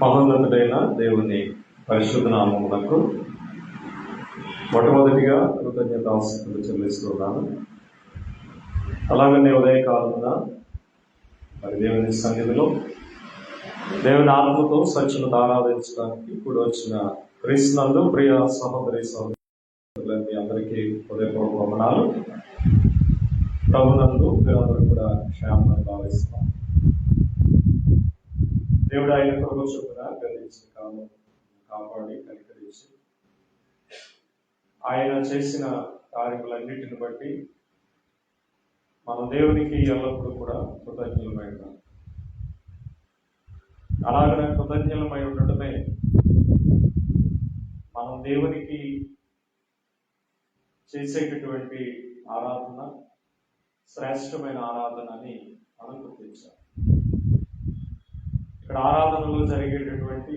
మహోన్నతుడైన దేవుని పరిశుద్ధ నామమునకు మొట్టమొదటిగా కృతజ్ఞతాస్తుతులు చెల్లిస్తున్నాను. అలాగనే ఉదయకాలమున మరి దేవుని సన్నిధిలో దేవుని ఆత్మతో సత్యను ఆరాధించడానికి ఇప్పుడు వచ్చిన క్రీస్తునందు ప్రియ సహోదరి సహోదరులందరికీ అందరికీ హృదయపూర్వక వందనాలు. ప్రభునందు మీరందరూ కూడా క్షేమాన్ని భావిస్తున్నాం. దేవుడు ఆయన కృప చొప్పున గతించిన కాలం కాపాడి కనికరించి ఆయన చేసిన కార్యములన్నిటిని బట్టి మన దేవునికి ఎల్లప్పుడూ కూడా కృతజ్ఞులమై ఉన్నాం. అలాగనే కృతజ్ఞులమై ఉండటమే మనం దేవునికి చేసేటటువంటి ఆరాధన శ్రేష్టమైన ఆరాధన అని మనం గుర్తించాం. ఇక్కడ ఆరాధనలో జరిగేటటువంటి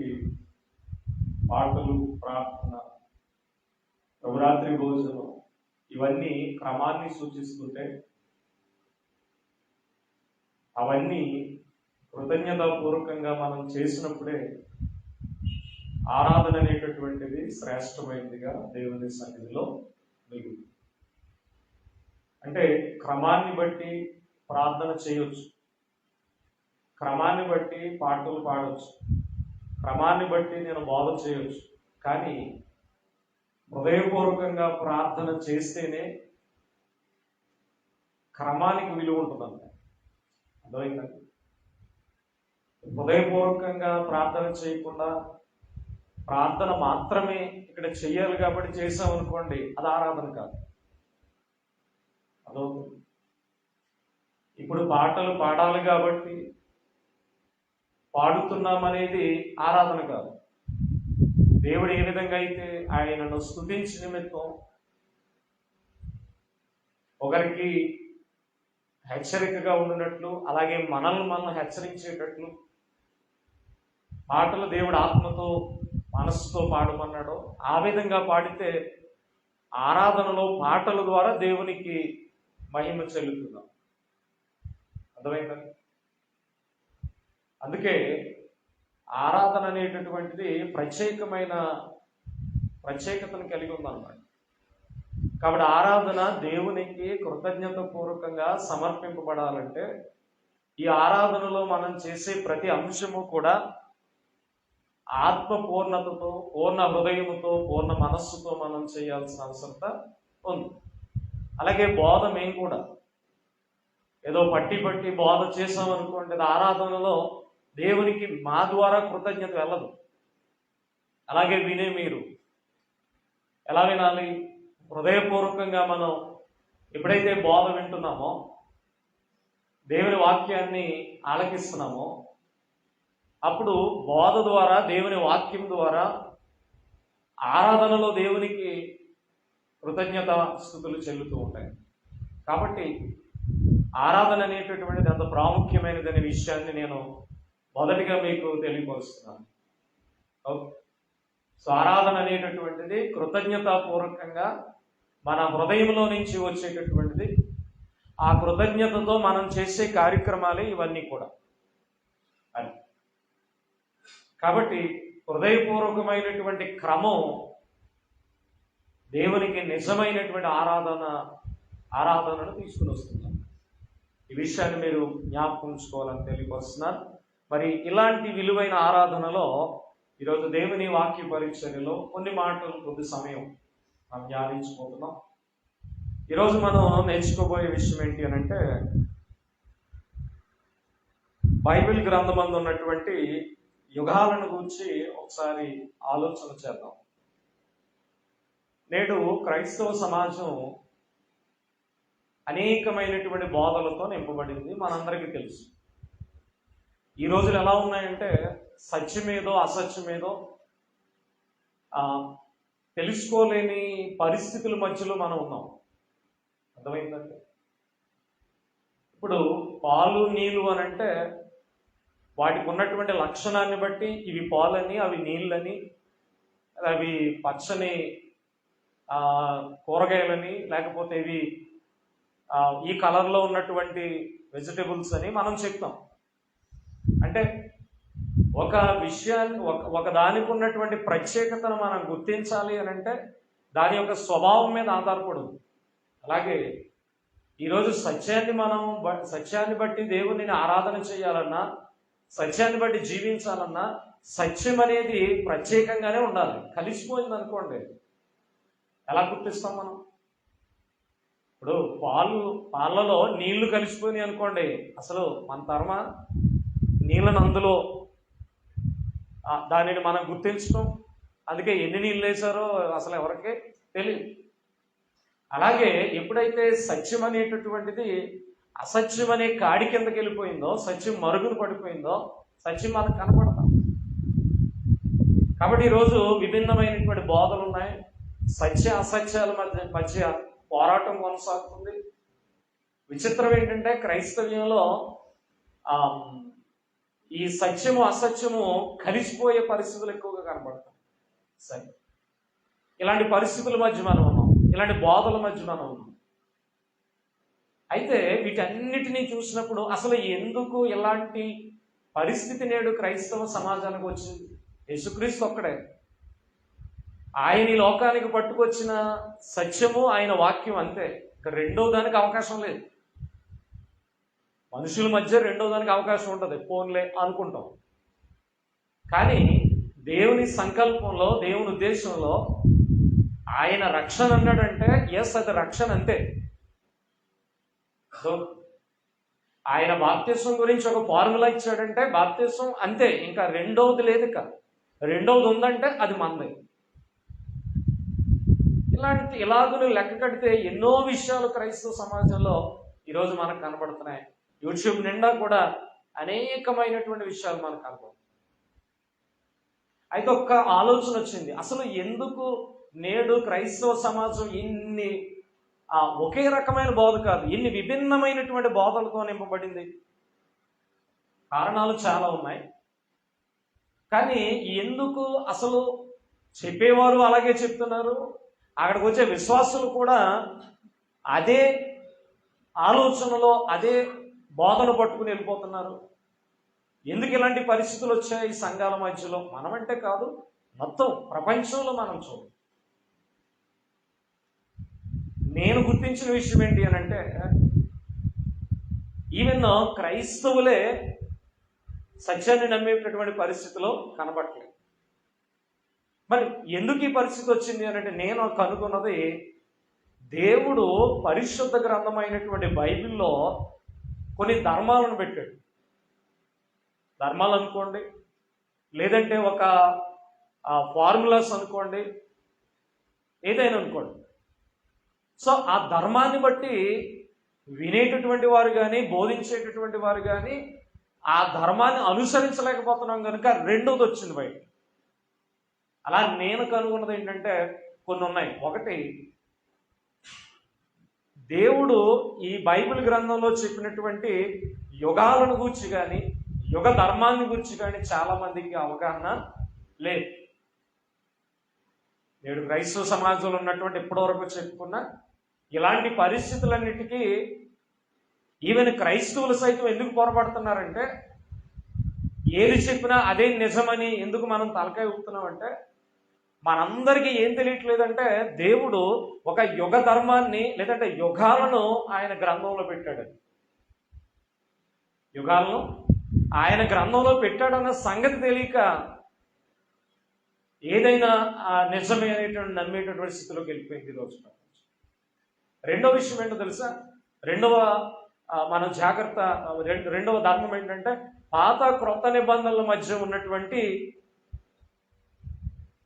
పాటలు, ప్రార్థన, నవరాత్రి భోజనం ఇవన్నీ క్రమాన్ని సూచిస్తుంటే అవన్నీ కృతజ్ఞతాపూర్వకంగా మనం చేసినప్పుడే ఆరాధన అనేటటువంటిది శ్రేష్టమైనదిగా దేవుని సన్నిధిలో మిగులు. అంటే క్రమాన్ని బట్టి ప్రార్థన చేయొచ్చు, క్రమాన్ని బట్టి పాటలు పాడవచ్చు, క్రమాన్ని బట్టి నేను బోధ చేయొచ్చు. కానీ హృదయపూర్వకంగా ప్రార్థన చేస్తేనే క్రమానికి విలువ ఉంటుందంట. అర్థమైందండి? హృదయపూర్వకంగా ప్రార్థన చేయకుండా ప్రార్థన మాత్రమే ఇక్కడ చెయ్యాలి కాబట్టి చేసామనుకోండి, అది ఆరాధన కాదు. అదవుతుంది. ఇప్పుడు పాటలు పాడాలి కాబట్టి పాడుతున్నామనేది ఆరాధన కాదు. దేవుడు ఏ విధంగా అయితే ఆయనను స్తుతించి నిమిత్తం ఒకరికి హెచ్చరికగా ఉండినట్లు, అలాగే మనల్ని హెచ్చరించేటట్లు పాటలు దేవుడు ఆత్మతో మనస్సుతో పాడమన్నాడో ఆ విధంగా పాడితే ఆరాధనలో పాటల ద్వారా దేవునికి మహిమ చెల్లుతున్నాం. అర్థమైందండి? అందుకే ఆరాధన అనేటటువంటిది ప్రత్యేకతను కలిగి ఉందన్నమాట. కాబట్టి ఆరాధన దేవునికి కృతజ్ఞత పూర్వకంగా సమర్పింపబడాలంటే ఈ ఆరాధనలో మనం చేసే ప్రతి అంశము కూడా ఆత్మ పూర్ణతతో, పూర్ణ హృదయముతో, పూర్ణ మనస్సుతో మనం చేయాల్సిన అవసరత ఉంది. అలాగే బోధ మేము కూడా ఏదో పట్టి బోధ చేసామనుకోండి, ఆరాధనలో దేవునికి మా ద్వారా కృతజ్ఞత వెళ్ళదు. అలాగే వినే మీరు ఎలా వినాలి? హృదయపూర్వకంగా మనం ఎప్పుడైతే బోధ వింటున్నామో, దేవుని వాక్యాన్ని ఆలకిస్తున్నామో, అప్పుడు బోధ ద్వారా, దేవుని వాక్యం ద్వారా ఆరాధనలో దేవునికి కృతజ్ఞత స్తుతులు చెల్లుతూ ఉంటాయి. కాబట్టి ఆరాధన అనేటటువంటిది అంత ప్రాముఖ్యమైనదనే విషయాన్ని నేను మొదటిగా మీకు తెలియపరుస్తున్నాను. ఓకే. సో ఆరాధన అనేటటువంటిది కృతజ్ఞతాపూర్వకంగా మన హృదయంలో నుంచి వచ్చేటటువంటిది. ఆ కృతజ్ఞతతో మనం చేసే కార్యక్రమాలే ఇవన్నీ కూడా. అని కాబట్టి హృదయపూర్వకమైనటువంటి క్రమం దేవునికి నిజమైనటువంటి ఆరాధనను తీసుకుని వస్తున్నాం. ఈ విషయాన్ని మీరు జ్ఞాపకం ఉంచుకోవాలని తెలియపరుస్తున్నారు. మరి ఇలాంటి విలువైన ఆరాధనలో ఈరోజు దేవుని వాక్య పరిచర్యలో కొన్ని మాటలు, కొద్ది సమయం మనం ధ్యానించుకుంటున్నాం. ఈరోజు మనం నేర్చుకోబోయే విషయం ఏంటి అని అంటే, బైబిల్ గ్రంథమందు ఉన్నటువంటి యుగాలను గురించి ఒకసారి ఆలోచన చేద్దాం. నేడు క్రైస్తవ సమాజం అనేకమైనటువంటి బోధలతో నింపబడింది, మనందరికీ తెలుసు. ఈ రోజులు ఎలా ఉన్నాయంటే సత్యమేదో అసత్యమేదో తెలుసుకోలేని పరిస్థితుల మధ్యలో మనం ఉన్నాం. అర్థమైందంటే ఇప్పుడు పాలు నీళ్ళు అని అంటే వాటికి ఉన్నటువంటి లక్షణాన్ని బట్టి ఇవి పాలని, అవి నీళ్ళని, అవి పచ్చని కూరగాయలని, లేకపోతే ఇవి ఈ కలర్లో ఉన్నటువంటి వెజిటబుల్స్ అని మనం చెప్తాం. అంటే ఒక విషయాన్ని ఒక దానికి ఉన్నటువంటి ప్రత్యేకతను మనం గుర్తించాలి అని అంటే దాని యొక్క స్వభావం మీద ఆధారపడి ఉంది. అలాగే ఈరోజు సత్యాన్ని బట్టి దేవునిని ఆరాధన చేయాలన్నా, సత్యాన్ని బట్టి జీవించాలన్నా సత్యం అనేది ప్రత్యేకంగానే ఉండాలి. కలిసిపోయింది అనుకోండి, ఎలా గుర్తిస్తాం మనం? ఇప్పుడు పాలలో నీళ్లు కలిసిపోయినాయి అనుకోండి, అసలు మన తరమ నీళ్ళను అందులో దానిని మనం గుర్తించడం, అందుకే ఎన్ని నీళ్ళు వేశారో అసలు ఎవరికి తెలియదు. అలాగే ఎప్పుడైతే సత్యం అనేటటువంటిది అసత్యం అనే కాడి కిందకి వెళ్ళిపోయిందో, సత్యం మరుగున పడిపోయిందో, సత్యం మనకు కనపడతాం. కాబట్టి ఈరోజు విభిన్నమైనటువంటి బోధలు ఉన్నాయి. సత్య అసత్యాల మధ్య పోరాటం కొనసాగుతుంది. విచిత్రం ఏంటంటే క్రైస్తవ్యంలో ఈ సత్యము అసత్యము కలిసిపోయే పరిస్థితులు ఎక్కువగా కనబడతాయి. సరే, ఇలాంటి పరిస్థితుల మధ్య మనం ఉన్నాం, ఇలాంటి బోధల మధ్య మనం ఉన్నాం. అయితే వీటన్నిటినీ చూసినప్పుడు అసలు ఎందుకు ఇలాంటి పరిస్థితి నేడు క్రైస్తవ సమాజానికి వచ్చింది? యేసుక్రీస్తు ఒక్కడే. ఆయన ఈ లోకానికి పట్టుకొచ్చిన సత్యము ఆయన వాక్యం అంతే. ఇక రెండో దానికి అవకాశం లేదు. మనుషుల మధ్య రెండో దానికి అవకాశం ఉంటుంది, పోన్లే అనుకుంటాం. కానీ దేవుని సంకల్పంలో, దేవుని ఉద్దేశంలో ఆయన రక్షణ అన్నాడంటే ఎస్, అది రక్షణ అంతే. సో ఆయన బాప్తిస్మం గురించి ఒక ఫార్ములా ఇచ్చాడంటే బాప్తిస్మం అంతే, ఇంకా రెండవది లేదు. ఇక రెండవది ఉందంటే అది మనదే. ఇలాగును లెక్క కడితే ఎన్నో విషయాలు క్రైస్తవ సమాజంలో ఈరోజు మనకు కనబడుతున్నాయి. యూట్యూబ్ నిండా కూడా అనేకమైనటువంటి విషయాలు మనకు కనబడుతున్నాయి. అయితే ఒక్క ఆలోచన వచ్చింది, అసలు ఎందుకు నేడు క్రైస్తవ సమాజం ఇన్ని ఒకే రకమైన బోధ కాదు, ఇన్ని విభిన్నమైనటువంటి బోధలతో నింపబడింది? కారణాలు చాలా ఉన్నాయి. కానీ ఎందుకు అసలు చెప్పేవారు అలాగే చెప్తున్నారు, అక్కడికి వచ్చే విశ్వాసులు కూడా అదే ఆలోచనలో అదే బోధను పట్టుకుని వెళ్ళిపోతున్నారు? ఎందుకు ఇలాంటి పరిస్థితులు వచ్చాయి ఈ సంఘాల మధ్యలో? మనమంటే కాదు, మొత్తం ప్రపంచంలో మనం చూడు. నేను గుర్తించిన విషయం ఏంటి అని అంటే, ఈవెన్ క్రైస్తవులే సత్యాన్ని నమ్మేటటువంటి పరిస్థితిలో కనబడట్లేదు. మరి ఎందుకు ఈ పరిస్థితి వచ్చింది అని అంటే, నేను కనుగొన్నది, దేవుడు పరిశుద్ధ గ్రంథమైనటువంటి బైబిల్లో కొన్ని ధర్మాలను పెట్టాడు. ధర్మాలు అనుకోండి, లేదంటే ఒక ఫార్ములాస్ అనుకోండి, ఏదైనా అనుకోండి. సో ఆ ధర్మాన్ని బట్టి వినేటటువంటి వారు కానీ, బోధించేటటువంటి వారు కానీ ఆ ధర్మాన్ని అనుసరించలేకపోతున్నాం కనుక రెండోది వచ్చింది బయట. అలా నేను కనుగొన్నది ఏంటంటే కొన్ని ఉన్నాయి. ఒకటి, దేవుడు ఈ బైబిల్ గ్రంథంలో చెప్పినటువంటి యుగాలను గూర్చి కానీ, యుగ ధర్మాన్ని గురించి కానీ చాలా మందికి అవగాహన లేదు. నేడు క్రైస్తవ సమాజంలో ఉన్నటువంటి ఇప్పటివరకు చెప్పుకున్న ఇలాంటి పరిస్థితులన్నిటికీ ఈవెన్ క్రైస్తవులు సైతం ఎందుకు పొరపడుతున్నారంటే, ఏది చెప్పినా అదే నిజమని ఎందుకు మనం తలకాయ ఊపుతున్నామంటే, మనందరికీ ఏం తెలియట్లేదంటే దేవుడు ఒక యుగ ధర్మాన్ని లేదంటే యుగాలను ఆయన గ్రంథంలో పెట్టాడు. యుగాలను ఆయన గ్రంథంలో పెట్టాడన్న సంగతి తెలియక ఏదైనా నిజమే అనేటువంటి నమ్మేటటువంటి స్థితిలోకి వెళ్ళిపోయింది ఈరోజు. రెండో విషయం ఏంటో తెలుసా? రెండవ ధర్మం ఏంటంటే, పాత క్రొత్త నిబంధనల మధ్య ఉన్నటువంటి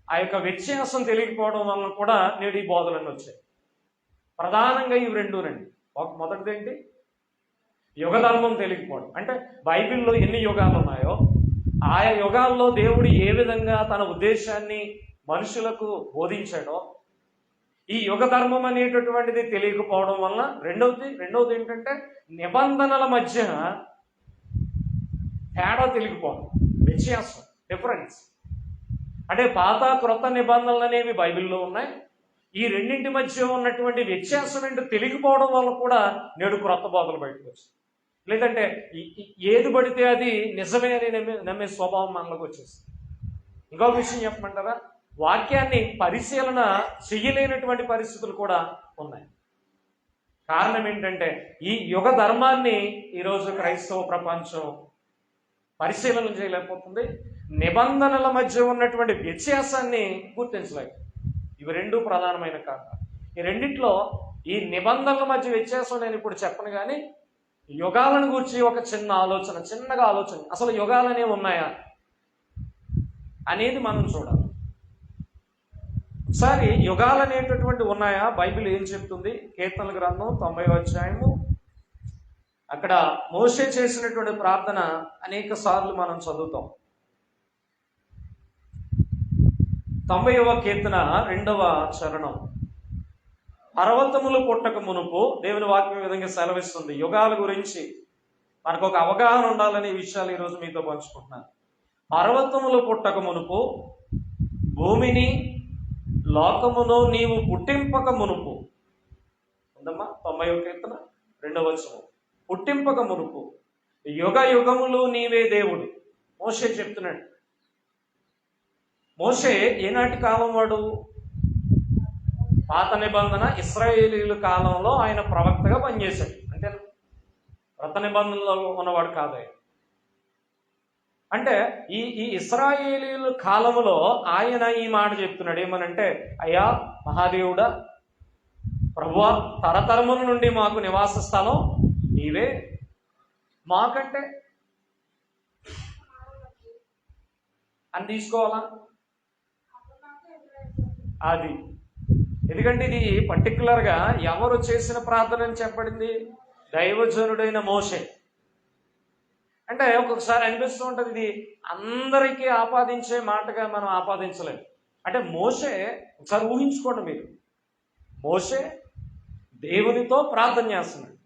ఆ యొక్క వ్యత్యాసం తెలియకపోవడం వలన కూడా నేడు ఈ బోధలన్నీ వచ్చాయి. ప్రధానంగా ఇవి రెండునండి. మొదటిది ఏంటి? యుగ ధర్మం తెలియకపోవడం. అంటే బైబిల్లో ఎన్ని యుగాలు ఉన్నాయో ఆయా యుగాల్లో దేవుడు ఏ విధంగా తన ఉద్దేశాన్ని మనుషులకు బోధించాడో ఈ యుగ ధర్మం అనేటటువంటిది తెలియకపోవడం వలన రెండవది ఏంటంటే నిబంధనల మధ్య తేడా తెలియకపోవడం, వ్యత్యాసం, డిఫరెన్స్. అంటే పాత క్రొత్త నిబంధనలు అనేవి బైబిల్లో ఉన్నాయి. ఈ రెండింటి మధ్య ఉన్నటువంటి వ్యత్యాసం ఏంటో తెలియకపోవడం వల్ల కూడా నేడు క్రొత్త బోధలు బయటకు వచ్చాయి. లేదంటే ఏది పడితే అది నిజమే అని నమ్మే స్వభావం మనలోకి వచ్చేస్తుంది. ఇంకొక విషయం చెప్పమంటారా, వాక్యాన్ని పరిశీలన చెయ్యలేనటువంటి పరిస్థితులు కూడా ఉన్నాయి. కారణం ఏంటంటే ఈ యుగ ధర్మాన్ని ఈరోజు క్రైస్తవ ప్రపంచం పరిశీలన చేయలేకపోతుంది. నిబంధనల మధ్య ఉన్నటువంటి వ్యత్యాసాన్ని గుర్తించలేదు. ఇవి రెండు ప్రధానమైన కారణాలు. ఈ రెండిట్లో ఈ నిబంధనల మధ్య వ్యత్యాసం నేను ఇప్పుడు చెప్పను, కానీ యుగాలను గురించి ఒక చిన్నగా ఆలోచన, అసలు యుగాలు అనేవి ఉన్నాయా అనేది మనం చూడాలి. ఒకసారి యుగాలు అనేటటువంటి ఉన్నాయా, బైబిల్ ఏం చెప్తుంది? కీర్తనల గ్రంథం 90వ అధ్యాయము, అక్కడ మోషే చేసినటువంటి ప్రార్థన అనేక సార్లు మనం చదువుతాం. 90వ కీర్తన 2వ చరణం. పర్వతములు పుట్టక మునుపు, దేవుని వాక్యం విధంగా సెలవిస్తుంది. యుగాల గురించి మనకు ఒక అవగాహన ఉండాలనే విషయాలు ఈరోజు మీతో పంచుకుంటున్నాను. పర్వతములు పుట్టక మునుపు, భూమిని లోకమును నీవు పుట్టింపక మునుపు, ఉందమ్మా 90వ కీర్తన 2వ వచనం. పుట్టింపక మునుపు యుగ యుగములు నీవే దేవుడు. మోషే చెప్తున్నాడు. మోషే ఏనాటి కాలం వాడు? పాత నిబంధన ఇశ్రాయేలీయుల కాలంలో ఆయన ప్రవక్తగా పనిచేశాడు. అంటే కొత్త నిబంధనలో ఉన్నవాడు కాదు ఆయన. అంటే ఈ ఇశ్రాయేలీయుల కాలంలో ఆయన ఈ మాట చెప్తున్నాడు. ఏమనంటే, అయ్యా మహాదేవుడా, ప్రభువా, తరతరముల నుండి మాకు నివాస స్థలం నీవే. మాకంటే అని తీసుకోవాలా? అది ఎందుకంటే ఇది పర్టికులర్గా ఎవరు చేసిన ప్రార్థన అని చెప్పబడింది? దైవజనుడైన మోషే. అంటే ఒక్కొక్కసారి అనిపిస్తూ ఉంటుంది ఇది అందరికీ ఆపాదించే మాటగా మనం ఆపాదించలేము. అంటే మోషే, ఒకసారి ఊహించుకోండి మీరు, మోషే దేవునితో ప్రార్థన చేస్తున్నాడు.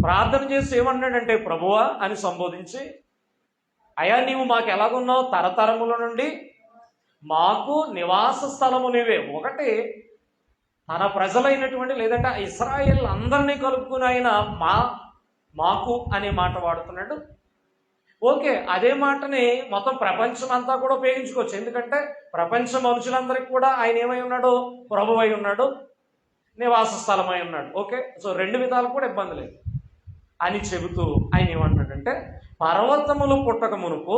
ప్రార్థన చేసి ఏమన్నాడంటే, ప్రభువా అని సంబోధించి, అయ్యా నీవు మాకు ఎలాగున్నావు? తరతరముల నుండి మాకు నివాస స్థలము నీవే. ఒకటి తన ప్రజలైనటువంటి, లేదంటే ఇశ్రాయేల్ అందరినీ కలుపుకుని ఆయన మాకు అనే మాట వాడుతున్నాడు. ఓకే, అదే మాటని మొత్తం ప్రపంచం అంతా కూడా ఉపయోగించుకోవచ్చు. ఎందుకంటే ప్రపంచ మనుషులందరికీ కూడా ఆయన ఏమై ఉన్నాడు? ప్రభువై ఉన్నాడు, నివాస స్థలమై ఉన్నాడు. ఓకే, సో రెండు విధాలు కూడా ఇబ్బంది లేదు అని చెబుతూ ఆయన ఏమంటున్నాడంటే, పర్వతములు పుట్టక మునుపు,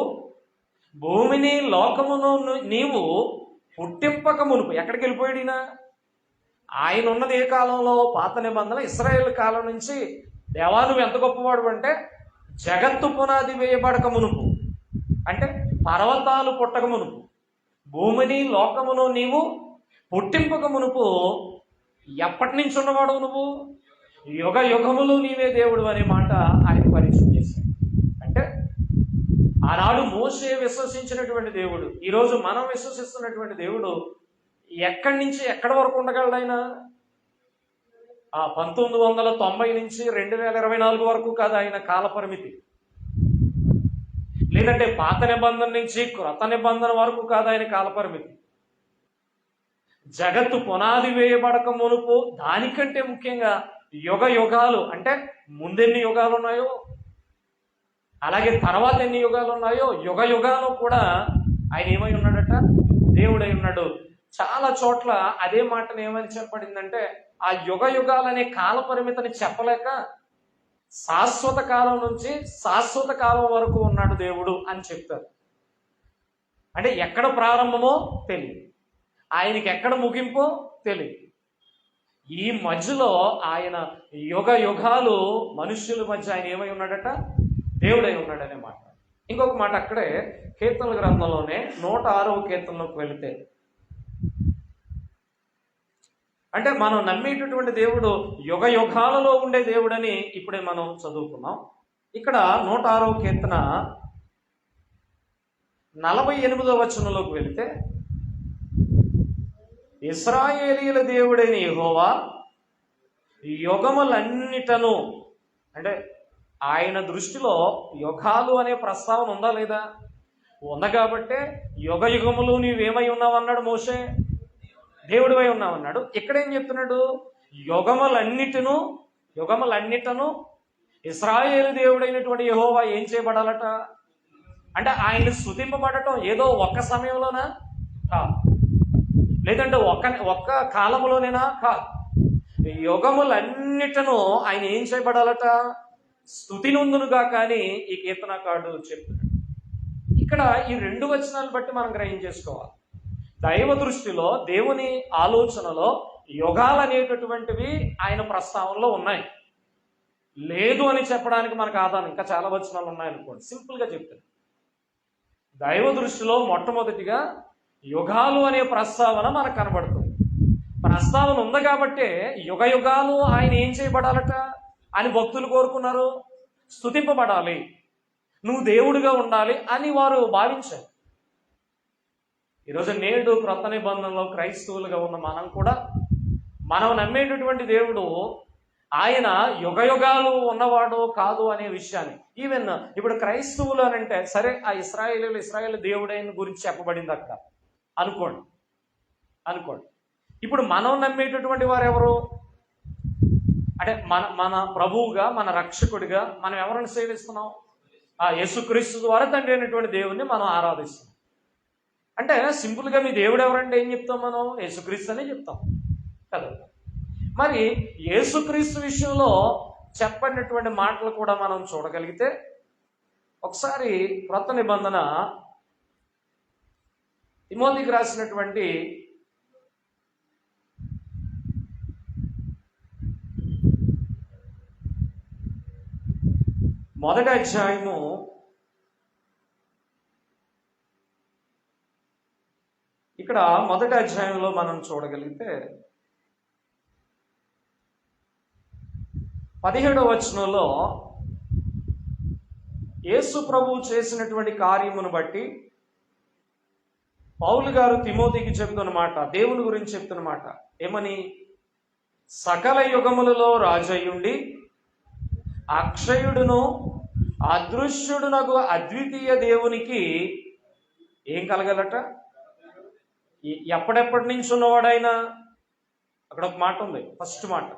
భూమిని లోకమును నీవు పుట్టింపక మునుపు. ఎక్కడికి వెళ్ళిపోయాడు ఆయన ఉన్నది ఏ కాలంలో? పాత నిబంధన ఇశ్రాయేల్ కాలం నుంచి. దేవా నువ్వు ఎంత గొప్పవాడు అంటే, జగత్తు పునాది వేయబడక మునుపు, అంటే పర్వతాలు పుట్టక మునుపు, భూమిని లోకమును నీవు పుట్టింపక మునుపు ఎప్పటి నుంచి ఉన్నవాడు నువ్వు? యుగ యుగములు నీవే దేవుడు అనే మాట ఆయన పరిచయం చేశాడు. అంటే ఆనాడు మోషే విశ్వసించినటువంటి దేవుడు, ఈరోజు మనం విశ్వసిస్తున్నటువంటి దేవుడు ఎక్కడి నుంచి ఎక్కడి వరకు ఉండగలడు ఆయన? 1990 నుంచి 2024 వరకు కాదు ఆయన కాల పరిమితి. లేదంటే పాత నిబంధన నుంచి క్రొత్త నిబంధన వరకు కాదు ఆయన కాల పరిమితి. జగత్తు పునాది వేయబడక మునుపు, దానికంటే ముఖ్యంగా యుగ యుగాలు, అంటే ముందెన్ని యుగాలు ఉన్నాయో అలాగే తర్వాత ఎన్ని యుగాలు ఉన్నాయో, యుగ యుగాలు కూడా ఆయన ఏమై ఉన్నాడట? దేవుడై ఉన్నాడు. చాలా చోట్ల అదే మాటను ఏమని చెప్పబడిందంటే, ఆ యుగ యుగాలనే కాల పరిమితిని చెప్పలేక శాశ్వత కాలం నుంచి శాశ్వత కాలం వరకు ఉన్నాడు దేవుడు అని చెప్తారు. అంటే ఎక్కడ ప్రారంభమో తెలియదు, ఆయనకి ఎక్కడ ముగింపో తెలియదు. ఈ మధ్యలో ఆయన యుగ యుగాలు మనుష్యుల మధ్య ఆయన ఏమై ఉన్నాడట? దేవుడై ఉన్నాడనే మాట. ఇంకొక మాట అక్కడే కీర్తనల గ్రంథంలోనే 106వ కీర్తనలోకి వెళితే, అంటే మనం నమ్మేటటువంటి దేవుడు యుగ యుగాలలో ఉండే దేవుడని ఇప్పుడే మనం చదువుకున్నాం. ఇక్కడ 106వ కీర్తన 48వ వచనంలోకి వెళితే, ఇశ్రాయేలీయుల దేవుడైన యెహోవా యుగములన్నిటను, అంటే ఆయన దృష్టిలో యుగాలు అనే ప్రస్తావన ఉందా లేదా? ఉంది. కాబట్టే యుగ యుగములు నీవేమై ఉన్నావు అన్నాడు మోషే, దేవుడివై ఉన్నావు అన్నాడు. ఇక్కడ ఏం చెప్తున్నాడు? యుగములన్నిటను ఇశ్రాయేలు దేవుడైనటువంటి యెహోవా ఏం చేయబడాలట అంటే ఆయన స్తుతింపబడటం ఏదో ఒక్క సమయంలోనా కాదు, లేదంటే ఒక్క కాలంలోనేనా కాదు. యుగములన్నిటను ఆయన ఏం చేయబడాలట స్తుతి నొందునుగా కానీ ఈ కీర్తనకారుడు చెప్తున్నాడు. ఇక్కడ ఈ 2 వచనాలు బట్టి మనం గ్రహం చేసుకోవాలి. దైవ దృష్టిలో దేవుని ఆలోచనలో యుగాలు అనేటటువంటివి ఆయన ప్రస్తావనలో ఉన్నాయి. లేదు అని చెప్పడానికి మనకు ఆధారం ఇంకా చాలా వచనాలు ఉన్నాయనుకోండి. సింపుల్గా చెప్తాను, దైవ దృష్టిలో మొట్టమొదటిగా యుగాలు అనే ప్రస్తావన మనకు కనబడుతుంది. ప్రస్తావన ఉంది కాబట్టే యుగ యుగాలు ఆయన ఏం చేయబడాలట అని భక్తులు కోరుకున్నారు, స్తుతింపబడాలి, నువ్వు దేవుడిగా ఉండాలి అని వారు భావించారు. ఈరోజు నేడు క్రొత్త నిబంధనలో క్రైస్తవులుగా ఉన్న మనం కూడా మనం నమ్మేటటువంటి దేవుడు ఆయన యుగ యుగాలు ఉన్నవాడు కాదు అనే విషయాన్ని ఈవెన్ ఇప్పుడు క్రైస్తవులు అని అంటే సరే ఆ ఇశ్రాయేలు దేవుడైన గురించి చెప్పబడింది అక్కడ అనుకోండి. ఇప్పుడు మనం నమ్మేటటువంటి వారు ఎవరు అంటే మన ప్రభువుగా మన రక్షకుడిగా మనం ఎవరిని సేవిస్తున్నాం? ఆ యేసుక్రీస్తు ద్వారా తండ్రి అయినటువంటి దేవుణ్ణి మనం ఆరాధిస్తున్నాం. అంటే సింపుల్గా మీ దేవుడు ఎవరంటే ఏం చెప్తాం? మనం యేసుక్రీస్తు అనే చెప్తాం కదా. మరి యేసుక్రీస్తు విషయంలో చెప్పినటువంటి మాటలు కూడా మనం చూడగలిగితే ఒకసారి క్రొత్త నిబంధన తిమోతికి రాసినటువంటి మొదటి అధ్యాయము 1 మనం చూడగలిగితే 17వ వచనంలో యేసు ప్రభువు చేసినటువంటి కార్యమును బట్టి పౌలు గారు తిమోతికి చెప్తున్న మాట, దేవుని గురించి చెప్తున్న మాట ఏమని? సకల యుగములలో రాజయ్యుండి అక్షయుడును అదృశ్యుడునగు అద్వితీయ దేవునికి ఏం కలగలట? ఎప్పటి నుంచి ఉన్నవాడైనా అక్కడ ఒక మాట ఉంది, ఫస్ట్ మాట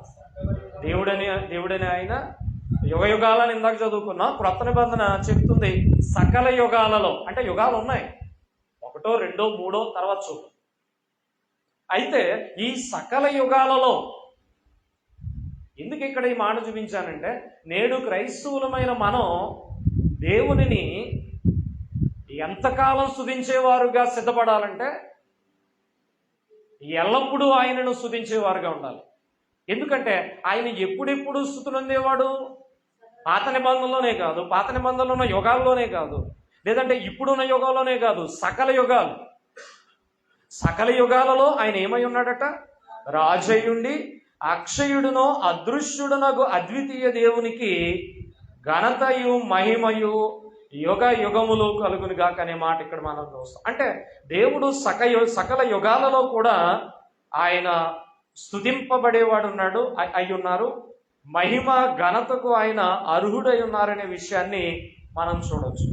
దేవుడని ఆయన యుగ యుగాలని ఇందాక చదువుకున్నాం. క్రొత్త నిబంధన చెప్తుంది సకల యుగాలలో, అంటే యుగాలు ఉన్నాయి, 1, 2, 3 తర్వాత చూద్దాం. అయితే ఈ సకల యుగాలలో ఎందుకు ఇక్కడ ఈ మాట చూపించానంటే నేడు క్రైస్తవులమైన మనం దేవునిని ఎంతకాలం స్తుతించేవారుగా సిద్ధపడాలంటే ఎల్లప్పుడూ ఆయనను స్తుతించేవారుగా ఉండాలి. ఎందుకంటే ఆయన ఎప్పుడెప్పుడు స్తుతులందేవాడు? పాత నిబంధనలోనే కాదు, పాత నిబంధనలో ఉన్న యుగాల్లోనే కాదు, లేదంటే ఇప్పుడున్న యుగాల్లోనే కాదు, సకల యుగాలలో ఆయన ఏమై ఉన్నాడట? రాజయ్యుండి అక్షయుడునో అదృశ్యుడునగు అద్వితీయ దేవునికి ఘనతయు మహిమయు యుగ యుగములు కలుగును గాక అనే మాట ఇక్కడ మనం చూస్తాం. అంటే దేవుడు సకల యుగాలలో కూడా ఆయన స్తుతింపబడేవాడు ఉన్నాడు అయి ఉన్నారు, మహిమ ఘనతకు ఆయన అర్హుడై ఉన్నారనే విషయాన్ని మనం చూడవచ్చు.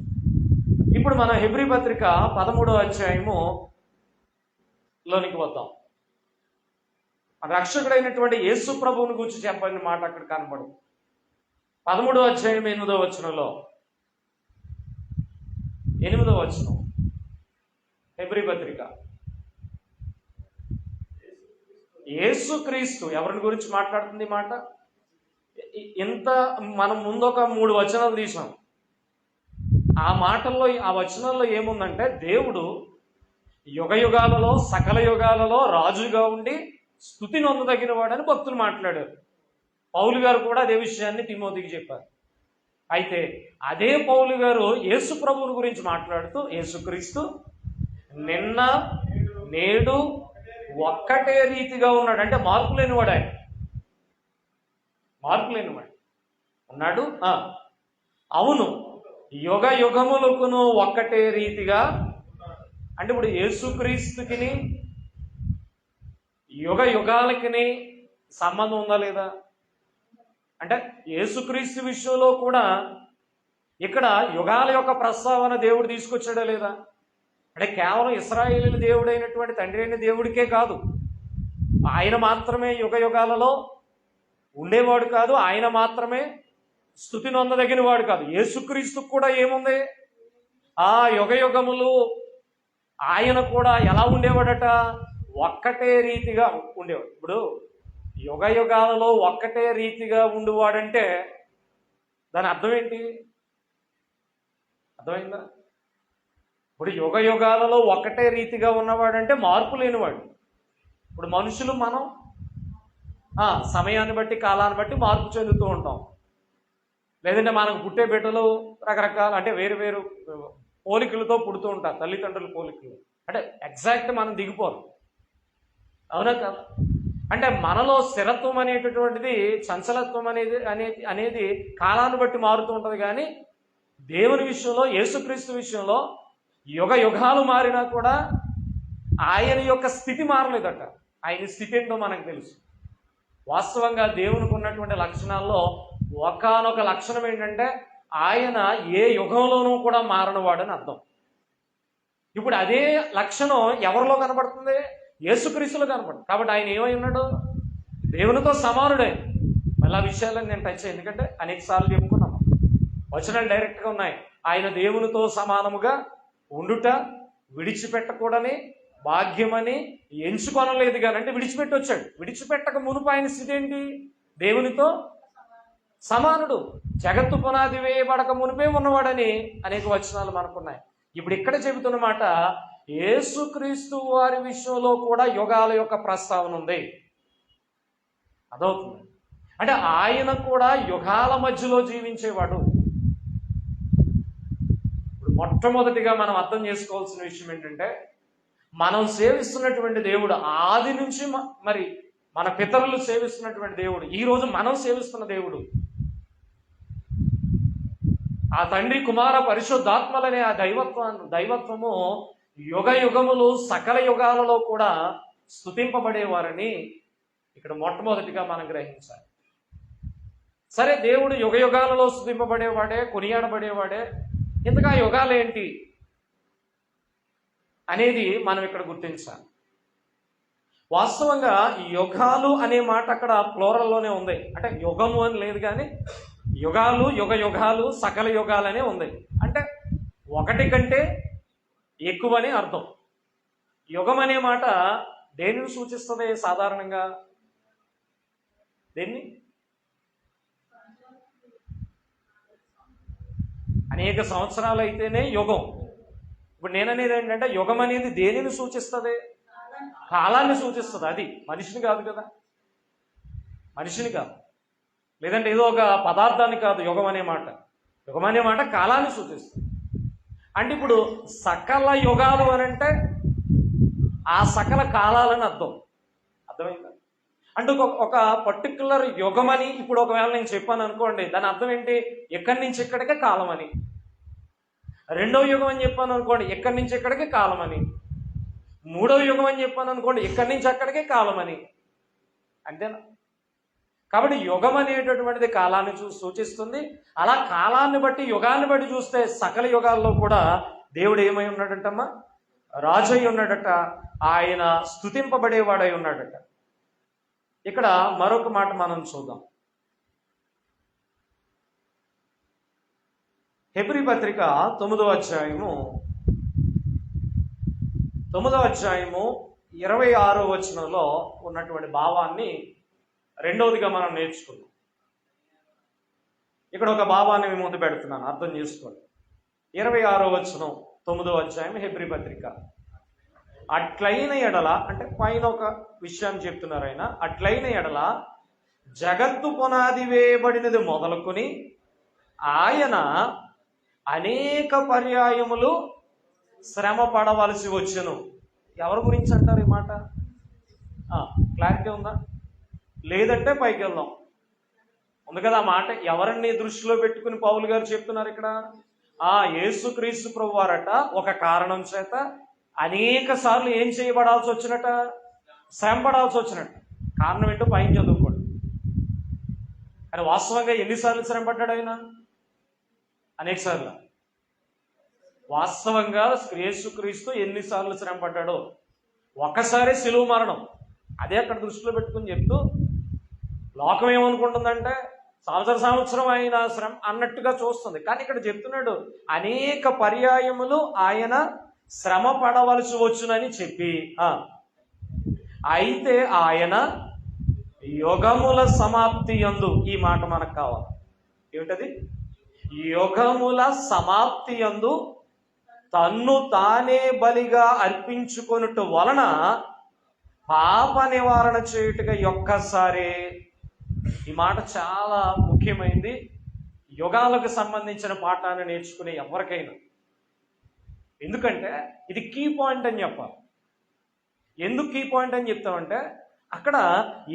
ఇప్పుడు మన హెబ్రీ పత్రిక 13వ అధ్యాయము లోనికి వద్దాం. రక్షకుడైనటువంటి యేసు ప్రభువుని గురించి చెప్పని మాట అక్కడ కనబడు. 13వ అధ్యాయం 8వ వచనంలో, 8వ వచనం హెబ్రీ పత్రిక. యేసుక్రీస్తు ఎవరిని గురించి మాట్లాడుతుంది మాట? ఇంత మనం ముందొక 3 వచనాలు తీసాం. ఆ మాటల్లో ఆ వచనాల్లో ఏముందంటే దేవుడు యుగ యుగాలలో సకల యుగాలలో రాజుగా ఉండి స్తుతి నొందదగిన వాడని భక్తులు మాట్లాడారు. పౌలు గారు కూడా అదే విషయాన్ని తిమోతికి చెప్పారు. అయితే అదే పౌలు గారు యేసు ప్రభువుని గురించి మాట్లాడుతూ యేసుక్రీస్తు నిన్న నేడు ఒక్కటే రీతిగా ఉన్నాడు. అంటే మార్పు లేనివాడు, ఆయన మార్పు లేనివాడు ఉన్నాడు. అవును, యుగ యుగములకును ఒక్కటే రీతిగా. అంటే ఇప్పుడు యేసుక్రీస్తుకిని యుగ యుగాలకి సంబంధం ఉందా లేదా? అంటే యేసుక్రీస్తు విషయంలో కూడా ఇక్కడ యుగాల యొక్క ప్రస్తావన దేవుడు తీసుకొచ్చాడా లేదా? అంటే కేవలం ఇశ్రాయేలు దేవుడైనటువంటి తండ్రి అయిన దేవుడికే కాదు, ఆయన మాత్రమే యుగ యుగాలలో ఉండేవాడు కాదు, ఆయన మాత్రమే స్తుతి నొందదగిన వాడు కాదు. యేసుక్రీస్తుకు కూడా ఏముంది? ఆ యుగ యుగములు ఆయన కూడా ఎలా ఉండేవాడట? ఒక్కటే రీతిగా ఉండేవాడు. ఇప్పుడు యుగ యుగాలలో ఒక్కటే రీతిగా ఉండేవాడంటే దాని అర్థం ఏంటి? అర్థమైందా? ఇప్పుడు యుగ యుగాలలో ఒక్కటే రీతిగా ఉన్నవాడంటే మార్పు లేనివాడు. ఇప్పుడు మనుషులు మనం సమయాన్ని బట్టి కాలాన్ని బట్టి మార్పు చెందుతూ ఉంటాం. లేదంటే మనకు పుట్టే బిడ్డలు రకరకాల అంటే వేరు వేరు పోలికలతో పుడుతూ ఉంటారు, తల్లిదండ్రుల పోలికలు. అంటే ఎగ్జాక్ట్ మనం దిగిపోరు, అవునా కదా? అంటే మనలో స్థిరత్వం అనేటటువంటిది, చంచలత్వం అనేది కాలాన్ని బట్టి మారుతూ ఉంటుంది. కానీ దేవుని విషయంలో, యేసుక్రీస్తు విషయంలో యుగ యుగాలు మారినా కూడా ఆయన యొక్క స్థితి మారలేదట. ఆయన స్థితి ఏంటో మనకు తెలుసు. వాస్తవంగా దేవునికి ఉన్నటువంటి లక్షణాల్లో ఒకానొక లక్షణం ఏంటంటే ఆయన ఏ యుగంలోనూ కూడా మారనివాడని అర్థం. ఇప్పుడు అదే లక్షణం ఎవరిలో కనబడుతుంది? యేసుక్రీస్తులో కనబడుతుంది. కాబట్టి ఆయన ఏమై ఉన్నాడు? దేవునితో సమానుడే. మళ్ళీ ఆ విషయాలను నేను టచ్ అయ్యి, ఎందుకంటే అనేక సార్లు చెప్పుకున్నాము, వచనాలు డైరెక్ట్గా ఉన్నాయి. ఆయన దేవునితో సమానముగా ఉండుట విడిచిపెట్టకూడని భాగ్యమని ఎంచుకొనలేదు కానీ, అంటే విడిచిపెట్టి వచ్చాడు. విడిచిపెట్టక మునుపు ఆయన స్థితి ఏంటి? దేవునితో సమానుడు. జగత్తు పునాది వేయబడక మునిపే ఉన్నవాడని అనేక వచనాలు మనకున్నాయి. ఇప్పుడు ఇక్కడ చెబుతున్న మాట, యేసుక్రీస్తు వారి విషయంలో కూడా యుగాల యొక్క ప్రస్తావన ఉంది. అదవుతుంది. అంటే ఆయన కూడా యుగాల మధ్యలో జీవించేవాడు. ఇప్పుడు మొట్టమొదటిగా మనం అర్థం చేసుకోవాల్సిన విషయం ఏంటంటే, మనం సేవిస్తున్నటువంటి దేవుడు ఆది నుంచి మరి మన పితరులు సేవిస్తున్నటువంటి దేవుడు, ఈరోజు మనం సేవిస్తున్న దేవుడు, ఆ తండ్రి కుమార పరిశుద్ధాత్మలనే ఆ దైవత్వము యుగ యుగములు సకల యుగాలలో కూడా స్తుతింపబడేవారని ఇక్కడ మొట్టమొదటిగా మనం గ్రహించాలి. సరే, దేవుడు యుగ యుగాలలో స్తుతింపబడేవాడే, కొనియాడబడేవాడే. ఇంతగా యుగాలేంటి అనేది మనం ఇక్కడ గుర్తించాలి. వాస్తవంగా యుగాలు అనే మాట అక్కడ ప్లోరల్లోనే ఉంది. అంటే యుగము అని లేదు కానీ యుగాలు, యుగ యుగాలు, సకల యుగాలనే ఉంది. అంటే ఒకటి కంటే ఎక్కువని అర్థం. యుగం అనే మాట దేనిని సూచిస్తుంది సాధారణంగా? దేన్ని? అనేక సంవత్సరాలు అయితేనే యుగం. ఇప్పుడు నేననేది ఏంటంటే, యుగం అనేది దేనిని సూచిస్తుంది? కాలాన్ని సూచిస్తుంది. అది మనిషిని కాదు కదా, మనిషిని కాదు, లేదంటే ఏదో ఒక పదార్థాన్ని కాదు. యుగం అనే మాట, యుగం అనే మాట కాలాన్ని సూచిస్తుంది. అంటే ఇప్పుడు సకల యుగాలు అని అంటే ఆ సకల కాలాలని అర్థం. అర్థమైందా? అంటే ఒక పర్టికులర్ యుగం అని ఇప్పుడు ఒకవేళ నేను చెప్పాను అనుకోండి, దాని అర్థం ఏంటి? ఎక్కడి నుంచి ఎక్కడికే కాలం అని. రెండవ యుగం అని చెప్పాను అనుకోండి, ఎక్కడి నుంచి ఎక్కడికే కాలం అని. మూడవ యుగం అని చెప్పాను అనుకోండి, ఎక్కడి నుంచి అక్కడికే కాలం అని. అంతేనా? కాబట్టి యుగం అనేటటువంటిది కాలాన్ని సూచిస్తుంది. అలా కాలాన్ని బట్టి, యుగాన్ని బట్టి చూస్తే సకల యుగాల్లో కూడా దేవుడు ఏమై ఉన్నాడటమ్మా? రాజు అయి ఉన్నాడట. ఆయన స్తుతింపబడేవాడై ఉన్నాడట. ఇక్కడ మరొక మాట మనం చూద్దాం. హెబ్రీ పత్రిక 9వ అధ్యాయము 26వ వచనంలో ఉన్నటువంటి భావాన్ని రెండవదిగా మనం నేర్చుకున్నాం. ఇక్కడ ఒక భావాన్ని మీ ముందు పెడుతున్నాను, అర్థం చేసుకోండి. 26వ వచనం 9వ అధ్యాయం హెబ్రీ పత్రిక. అట్లైన ఎడల, అంటే పైన ఒక విషయాన్ని చెప్తున్నారు ఆయన. అట్లైన ఎడల జగత్తు పునాది వేయబడినది మొదలుకొని ఆయన అనేక పర్యాయములు శ్రమ పడవలసి వచ్చెను. ఎవరి గురించి అంటారు ఈ మాట? క్లారిటీ ఉందా? లేదంటే పైకి వెళ్దాం. ఉంది కదా ఆ మాట. ఎవరిని దృష్టిలో పెట్టుకుని పౌలు గారు చెప్తున్నారు ఇక్కడ? యేసుక్రీస్తు ప్రభు వారట ఒక కారణం చేత అనేక సార్లు ఏం చేయబడాల్సి వచ్చినట? శ్రమ పడాల్సి వచ్చినట్టు. కారణం ఏంటో పైన చదువుకోండి. కానీ వాస్తవంగా ఎన్నిసార్లు శ్రమ పడ్డాడు ఆయన? అనేక సార్లు. వాస్తవంగా యేసుక్రీస్తు ఎన్నిసార్లు శ్రమ పడ్డాడో? ఒక్కసారి శిలువ మరణం. అదే అక్కడ దృష్టిలో పెట్టుకుని చెప్తూ, లోకం ఏమనుకుంటుందంటే సంవత్సరం ఆయన శ్రమ అన్నట్టుగా చూస్తుంది. కానీ ఇక్కడ చెప్తున్నాడు అనేక పర్యాయములు ఆయన శ్రమ పడవలసి వచ్చునని చెప్పి, అయితే ఆయన యుగముల సమాప్తి యందు, ఈ మాట మనకు కావాలి. ఏమిటది? యుగముల సమాప్తి యందు తన్ను తానే బలిగా అర్పించుకొనుట వలన పాప నివారణ చేయుటగా ఒక్కసారి. ఈ మాట చాలా ముఖ్యమైనది యుగాలకు సంబంధించిన పాఠాన్ని నేర్చుకునే ఎవరికైనా. ఎందుకంటే ఇది కీ పాయింట్ అని చెప్పాలి. ఎందుకు కీ పాయింట్ అని చెప్తామంటే, అక్కడ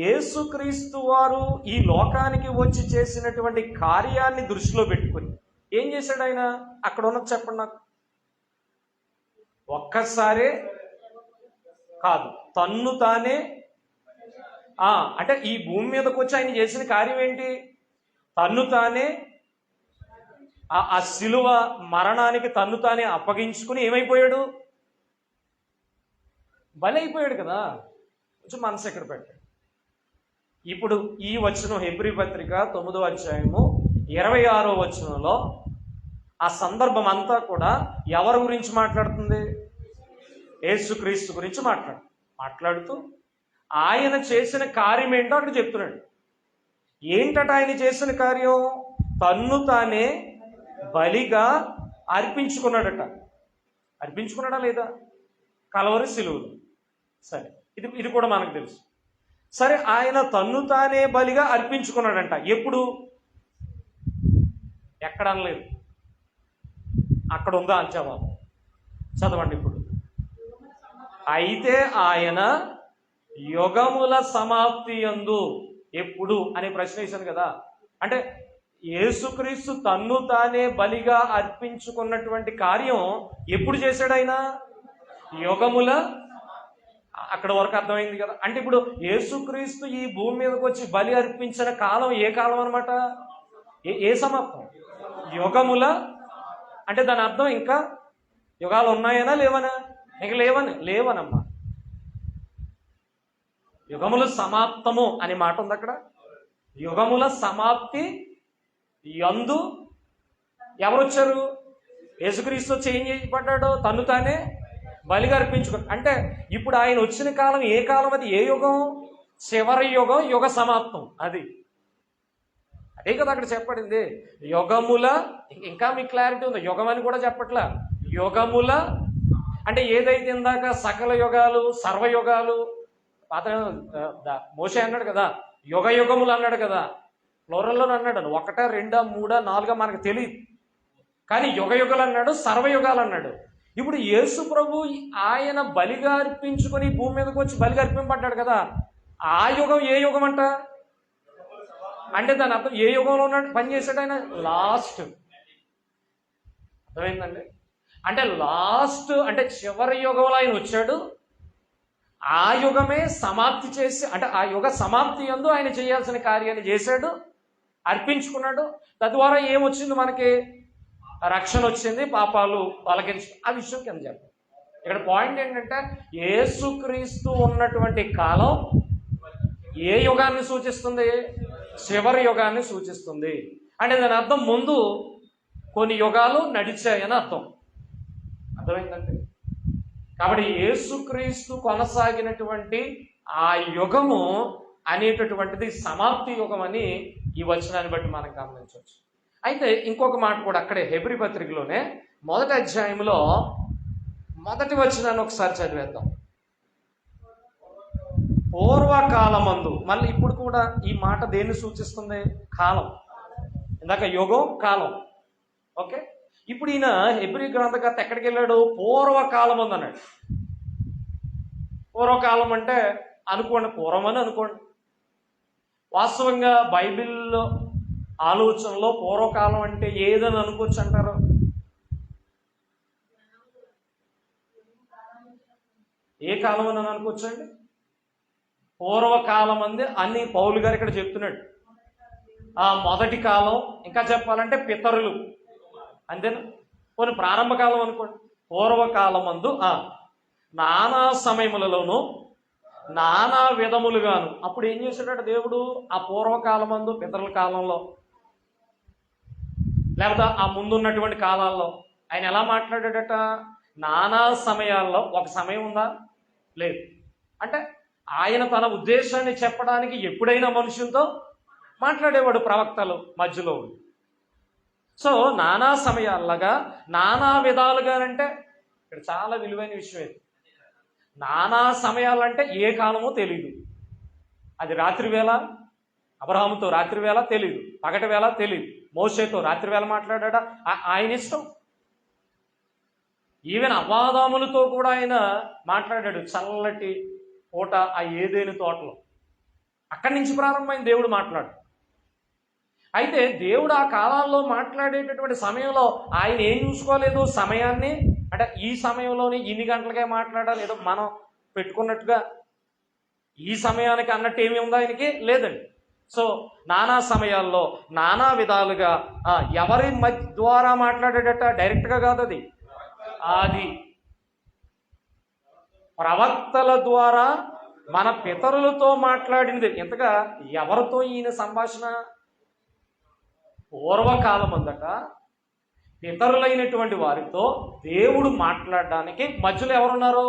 యేసుక్రీస్తు వారు ఈ లోకానికి వచ్చి చేసినటువంటి కార్యాన్ని దృష్టిలో పెట్టుకుని ఏం చేశాడు ఆయన? అక్కడ ఉన్నది చెప్పండి నాకు. ఒక్కసారే కాదు, తన్ను తానే. అంటే ఈ భూమి మీదకి వచ్చి ఆయన చేసిన కార్యం ఏంటి? తన్ను తానే ఆ శిలువ మరణానికి తన్ను తానే అప్పగించుకుని ఏమైపోయాడు? బలి అయిపోయాడు కదా. కొంచెం మనసు ఎక్కడ పెట్టాడు. ఇప్పుడు ఈ వచనం హెబ్రీ పత్రిక 9వ అధ్యాయము 26వ వచనంలో ఆ సందర్భం అంతా కూడా ఎవరి గురించి మాట్లాడుతుంది? యేసుక్రీస్తు గురించి మాట్లాడుతూ ఆయన చేసిన కార్యం ఏంటో అక్కడ చెప్తున్నాడు. ఏంటట ఆయన చేసిన కార్యం? తన్ను తానే బలిగా అర్పించుకున్నాడట. అర్పించుకున్నాడా లేదా? కలవరి సిలువలు. సరే, ఇది కూడా మనకు తెలుసు. సరే, ఆయన తన్ను తానే బలిగా అర్పించుకున్నాడంట. ఎప్పుడు? ఎక్కడ అనలేదు. అక్కడ ఉందా అని జవాబు చదవండి ఇప్పుడు. అయితే ఆయన యుగముల సమాప్తి యందు. ఎప్పుడు అనే ప్రశ్న వేశాను కదా. అంటే యేసుక్రీస్తు తన్ను తానే బలిగా అర్పించుకున్నటువంటి కార్యం ఎప్పుడు చేశాడు ఆయన? యుగముల. అక్కడ వరకు అర్థమైంది కదా. అంటే ఇప్పుడు యేసుక్రీస్తు ఈ భూమి మీదకి వచ్చి బలి అర్పించిన కాలం ఏ కాలం అనమాట? ఏ సమాప్తం? యుగముల. అంటే దాని అర్థం ఇంకా యుగాలు ఉన్నాయనా లేవనా? ఇంక లేవనమ్మా. యుగముల సమాప్తము అనే మాట ఉంది అక్కడ. యుగముల సమాప్తి యందు ఎవరు వచ్చారు? యేసుక్రీస్తు వచ్చి ఏం చేయబడ్డాడో తను తానే బలిగా అర్పించుకో. అంటే ఇప్పుడు ఆయన వచ్చిన కాలం ఏ కాలం? అది ఏ యుగం? చివరి యుగం, యుగ సమాప్తం. అది అదే కదా అక్కడ చెప్పబడింది. యుగముల. ఇంకా మీకు క్లారిటీ ఉంది. యుగం అని కూడా చెప్పట్లా, యుగముల. అంటే ఏదైతే ఇందాక సకల యుగాలు, సర్వయుగాలు, పాత మోషే అన్నాడు కదా, యుగ యుగములు అన్నాడు కదా, ఫ్లోరల్లో అన్నాడు. 1, 2, 3, 4 మనకు తెలియదు, కానీ యుగ యుగాలు అన్నాడు, సర్వయుగాలు అన్నాడు. ఇప్పుడు యేసు ప్రభు ఆయన బలిగా అర్పించుకొని భూమి మీదకి వచ్చి బలిగా అర్పింపడ్డాడు కదా. ఆ యుగం ఏ యుగం అంట? అంటే దాని అర్థం ఏ యుగంలో ఉన్నాడు పనిచేశాడు ఆయన? లాస్ట్. అర్థమైందండి? అంటే లాస్ట్ అంటే చివరి యుగంలో ఆయన వచ్చాడు. ఆ యుగమే సమాప్తి చేసి, అంటే ఆ యుగ సమాప్తి యందు ఆయన చేయాల్సిన కార్యాన్ని చేశాడు, అర్పించుకున్నాడు. తద్వారా ఏమొచ్చింది మనకి? రక్షణ వచ్చింది, పాపాలు తొలగించు. ఆ విషయం కింద చెప్పండి. ఇక్కడ పాయింట్ ఏంటంటే యేసుక్రీస్తు ఉన్నటువంటి కాలం ఏ యుగాన్ని సూచిస్తుంది? చివరి యుగాన్ని సూచిస్తుంది. అంటే దాని అర్థం ముందు కొన్ని యుగాలు నడిచాయని అర్థం. అర్థమైందండి? కాబట్టి యేసుక్రీస్తు కొనసాగినటువంటి ఆ యుగము అనేటటువంటిది సమాప్తి యుగం అని ఈ వచనాన్ని బట్టి మనం గమనించవచ్చు. అయితే ఇంకొక మాట కూడా అక్కడే హెబ్రీ పత్రికలోనే 1వ అధ్యాయంలో 1వ వచనాన్ని ఒకసారి చదివేద్దాం. పూర్వకాలమందు. మళ్ళీ ఇప్పుడు కూడా ఈ మాట దేన్ని సూచిస్తుంది? కాలం. ఇందాక యుగం, కాలం. ఓకే, ఇప్పుడు ఈయన హెబ్రీ గ్రంథకర్త ఎక్కడికి వెళ్ళాడు? పూర్వకాలమందు అన్నాడు. పూర్వకాలం అంటే అనుకోండి, పూర్వం అని అనుకోండి. వాస్తవంగా బైబిల్లో ఆలోచనలో పూర్వకాలం అంటే ఏదని అనుకోవచ్చు అంటారు? ఏ కాలం అని అనుకోవచ్చు అండి? పూర్వకాలం అంది అని పౌలు గారు ఇక్కడ చెప్తున్నాడు. ఆ మొదటి కాలం, ఇంకా చెప్పాలంటే పితరులు, అంతేనా? కొన్ని ప్రారంభ కాలం అనుకోండి. పూర్వకాలం అందు నానా సమయములలోనూ నానా విధములుగాను. అప్పుడు ఏం చేశాడట దేవుడు? ఆ పూర్వకాలం అందు, పితరుల కాలంలో లేకపోతే ఆ ముందున్నటువంటి కాలాల్లో ఆయన ఎలా మాట్లాడాడట? నానా సమయాల్లో ఒక సమయం ఉందా? లేదు. అంటే ఆయన తన ఉద్దేశాన్ని చెప్పడానికి ఎప్పుడైనా మనుషులతో మాట్లాడేవాడు, ప్రవక్తలు మధ్యలో. సో నానా సమయాల్లాగా, నానా విధాలుగా అంటే ఇక్కడ చాలా విలువైన విషయం ఇది. నానా సమయాలంటే ఏ కాలమో తెలియదు. అది రాత్రి వేళ అబ్రహాముతో రాత్రి వేళ తెలియదు, పగటి వేళ తెలియదు, మోషేతో రాత్రి వేళ మాట్లాడా ఆయన ఇష్టం. ఈవెన్ అవాదాములతో కూడా ఆయన మాట్లాడాడు చల్లటి పూట ఆ ఏదేని తోటలో. అక్కడి నుంచి ప్రారంభమైన దేవుడు మాట్లాడు. అయితే దేవుడు ఆ కాలాల్లో మాట్లాడేటటువంటి సమయంలో ఆయన ఏం చూసుకోలేదు, సమయాన్ని. అంటే ఈ సమయంలోనే ఇన్ని గంటలకే మాట్లాడాలి, ఏదో మనం పెట్టుకున్నట్టుగా ఈ సమయానికి అన్నట్టు ఏమి ఉందో ఆయనకి లేదండి. సో నానా సమయాల్లో నానా విధాలుగా ఎవరి ద్వారా మాట్లాడేటట్ట? డైరెక్ట్గా కాదు, అది ప్రవక్తల ద్వారా మన పితరులతో మాట్లాడినది. ఎంతగా ఎవరితో ఈయన సంభాషణ? పూర్వకాలం అందట పితరులైనటువంటి వారితో దేవుడు మాట్లాడడానికి మధ్యలో ఎవరున్నారు?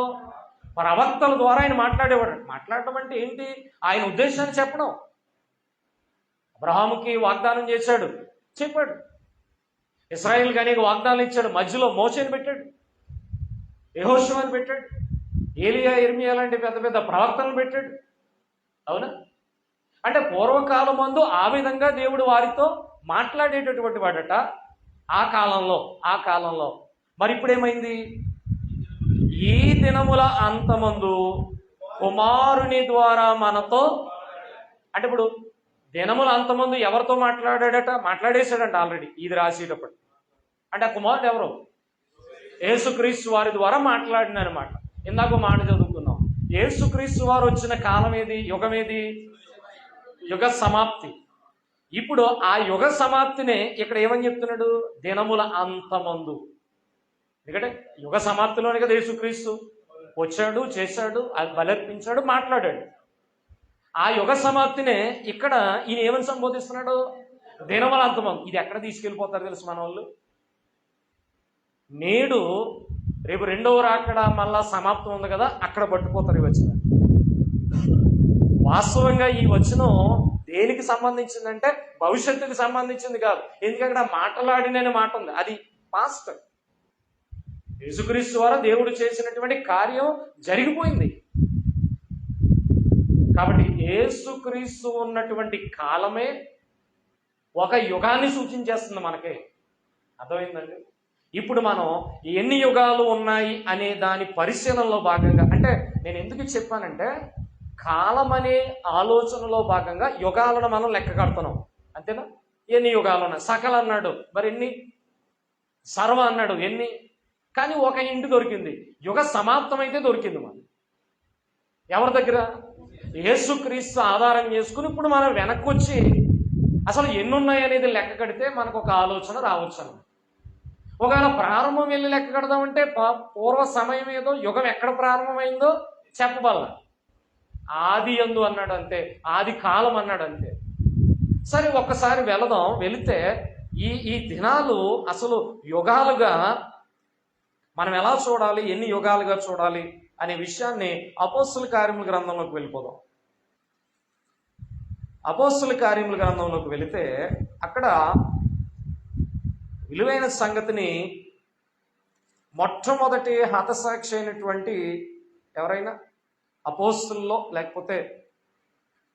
ప్రవక్తల ద్వారా ఆయన మాట్లాడేవాడు. మాట్లాడటం అంటే ఏంటి? ఆయన ఉద్దేశాన్ని చెప్పడం. అబ్రహాముకి వాగ్దానం చేశాడు, చెప్పాడు. ఇశ్రాయేలుకి అనేక వాగ్దానాలు ఇచ్చాడు, మధ్యలో మోషేని పెట్టాడు, యెహోషువని పెట్టాడు, ఏలియా ఇర్మియా లాంటి పెద్ద పెద్ద ప్రవక్తలను పెట్టాడు. అవునా? అంటే పూర్వకాలం మందు ఆ విధంగా దేవుడు వారితో మాట్లాడేటటువంటి వాడట ఆ కాలంలో. మరి ఇప్పుడు ఏమైంది? ఈ దినముల అంతమందు కుమారుని ద్వారా మనతో, అంటే ఇప్పుడు దినముల అంతమందు ఎవరితో మాట్లాడాడట? మాట్లాడేశాడంట ఆల్రెడీ ఇది రాసేటప్పుడు. అంటే ఆ కుమారుడు ఎవరు? యేసుక్రీస్తు వారి ద్వారా మాట్లాడినమాట. ఇందాక మాట చదువుకున్నాం. యేసుక్రీస్తు వారు వచ్చిన కాలం ఏది? యుగం ఏది? యుగ సమాప్తి. ఇప్పుడు ఆ యుగ సమాప్తినే ఇక్కడ ఏమని చెప్తున్నాడు? దినముల అంతమందు. ఎందుకంటే యుగ సమాప్తిలోనే కదా యేసుక్రీస్తు వచ్చాడు, చేశాడు, బలర్పించాడు, మాట్లాడాడు. ఆ యుగ సమాప్తినే ఇక్కడ ఈయన ఏమని సంబోధిస్తున్నాడు? దినముల అంతమందు. ఇది ఎక్కడ తీసుకెళ్ళిపోతారు తెలుసు మన వాళ్ళు? నేడు రేపు రెండవ రాకడ మళ్ళా సమాప్తం ఉంది కదా, అక్కడ పట్టుకుపోతారు ఈ వచనం. వాస్తవంగా ఈ వచనం దేనికి సంబంధించిందంటే భవిష్యత్తుకి సంబంధించింది కాదు. ఎందుకంటే మాట్లాడిన మాట ఉంది, అది పాస్ట్. యేసుక్రీస్తు ద్వారా దేవుడు చేసినటువంటి కార్యం జరిగిపోయింది. కాబట్టి యేసుక్రీస్తు ఉన్నటువంటి కాలమే ఒక యుగాన్ని సూచించేస్తుంది మనకి. అర్థమైందండి? ఇప్పుడు మనం ఎన్ని యుగాలు ఉన్నాయి అనే దాని పరిశీలనలో భాగంగా, అంటే నేను ఎందుకు చెప్పానంటే కాలం అనే ఆలోచనలో భాగంగా యుగాలను మనం లెక్క కడుతున్నాం. అంతేనా? ఎన్ని యుగాలు ఉన్నాయి? సకల అన్నాడు, మరి ఎన్ని? సర్వ అన్నాడు, ఎన్ని? కానీ ఒక ఇంటి దొరికింది, యుగ సమాప్తం అయితే దొరికింది. మనం ఎవరి దగ్గర? యేసుక్రీస్తు ఆధారం చేసుకుని ఇప్పుడు మనం వెనక్కి వచ్చి అసలు ఎన్ని ఉన్నాయి అనేది లెక్క కడితే మనకు ఒక ఆలోచన రావచ్చు. ఒకవేళ ప్రారంభం వెళ్ళి లెక్క కడదామంటే పూర్వ సమయం ఏదో, యుగం ఎక్కడ ప్రారంభమైందో చెప్పబల్ల. ఆది యందు అన్నాడు అంతే, ఆది కాలం అన్నాడు అంతే. సరే ఒక్కసారి వెళదాం. వెళితే ఈ దినాలు అసలు యుగాలుగా మనం ఎలా చూడాలి, ఎన్ని యుగాలుగా చూడాలి అనే విషయాన్ని అపోస్తుల కార్యముల గ్రంథంలోకి వెళ్ళిపోదాం. అపోస్తుల కార్యముల గ్రంథంలోకి వెళితే అక్కడ విలువైన సంగతిని, మొట్టమొదటి హతసాక్షి అయినటువంటి ఎవరైనా అపోస్తుల్లో లేకపోతే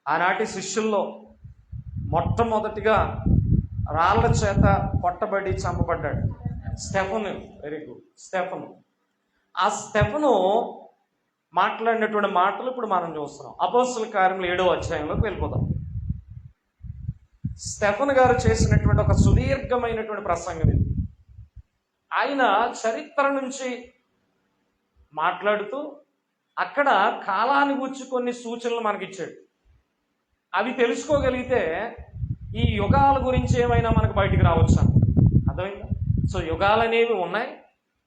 ఆనాటి శిష్యుల్లో మొట్టమొదటిగా రాళ్ల చేత కొట్టబడి చంపబడ్డాడు స్టెఫను. Very good, Stephen. ఆ స్టెఫను మాట్లాడినటువంటి మాటలు ఇప్పుడు మనం చూస్తున్నాం. అపోస్తుల కార్యములు 7వ అధ్యాయంలోకి వెళ్ళిపోదాం. స్టెఫను గారు చేసినటువంటి ఒక సుదీర్ఘమైనటువంటి ప్రసంగం ఇది. ఆయన చరిత్ర నుంచి మాట్లాడుతూ అక్కడ కాలాన్ని గురించి కొన్ని సూచనలు మనకిచ్చాడు. అవి తెలుసుకోగలిగితే ఈ యుగాల గురించి ఏమైనా మనకు బయటికి రావచ్చు. అర్థమైందా? సో యుగాలు అనేవి ఉన్నాయి,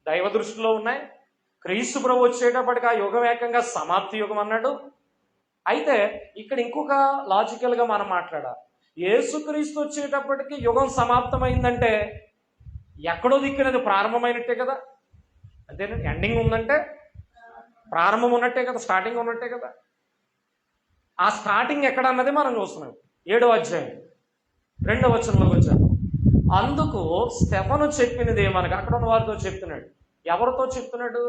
దైవ దృష్టిలో ఉన్నాయి. క్రీస్తు ప్రభు వచ్చేటప్పటికి ఆ యుగం ఏకంగా సమాప్తి యుగం అన్నాడు. అయితే ఇక్కడ ఇంకొక లాజికల్గా మనం మాట్లాడాలి. యేసుక్రీస్తు వచ్చేటప్పటికి యుగం సమాప్తమైందంటే ఎక్కడో దిక్కునది ప్రారంభమైనట్టే కదా, అంతేనండి. ఎండింగ్ ఉందంటే ప్రారంభం ఉన్నట్టే కదా, స్టార్టింగ్ ఉన్నట్టే కదా. ఆ స్టార్టింగ్ ఎక్కడ అన్నది మనం చూస్తున్నాం. 7వ అధ్యాయం 2వ వచనంలోకి వచ్చాను. అందుకు స్టెఫను చెప్పినది ఏమనగా, అక్కడ ఉన్న వారితో చెప్తున్నాడు. ఎవరితో చెప్తున్నాడు?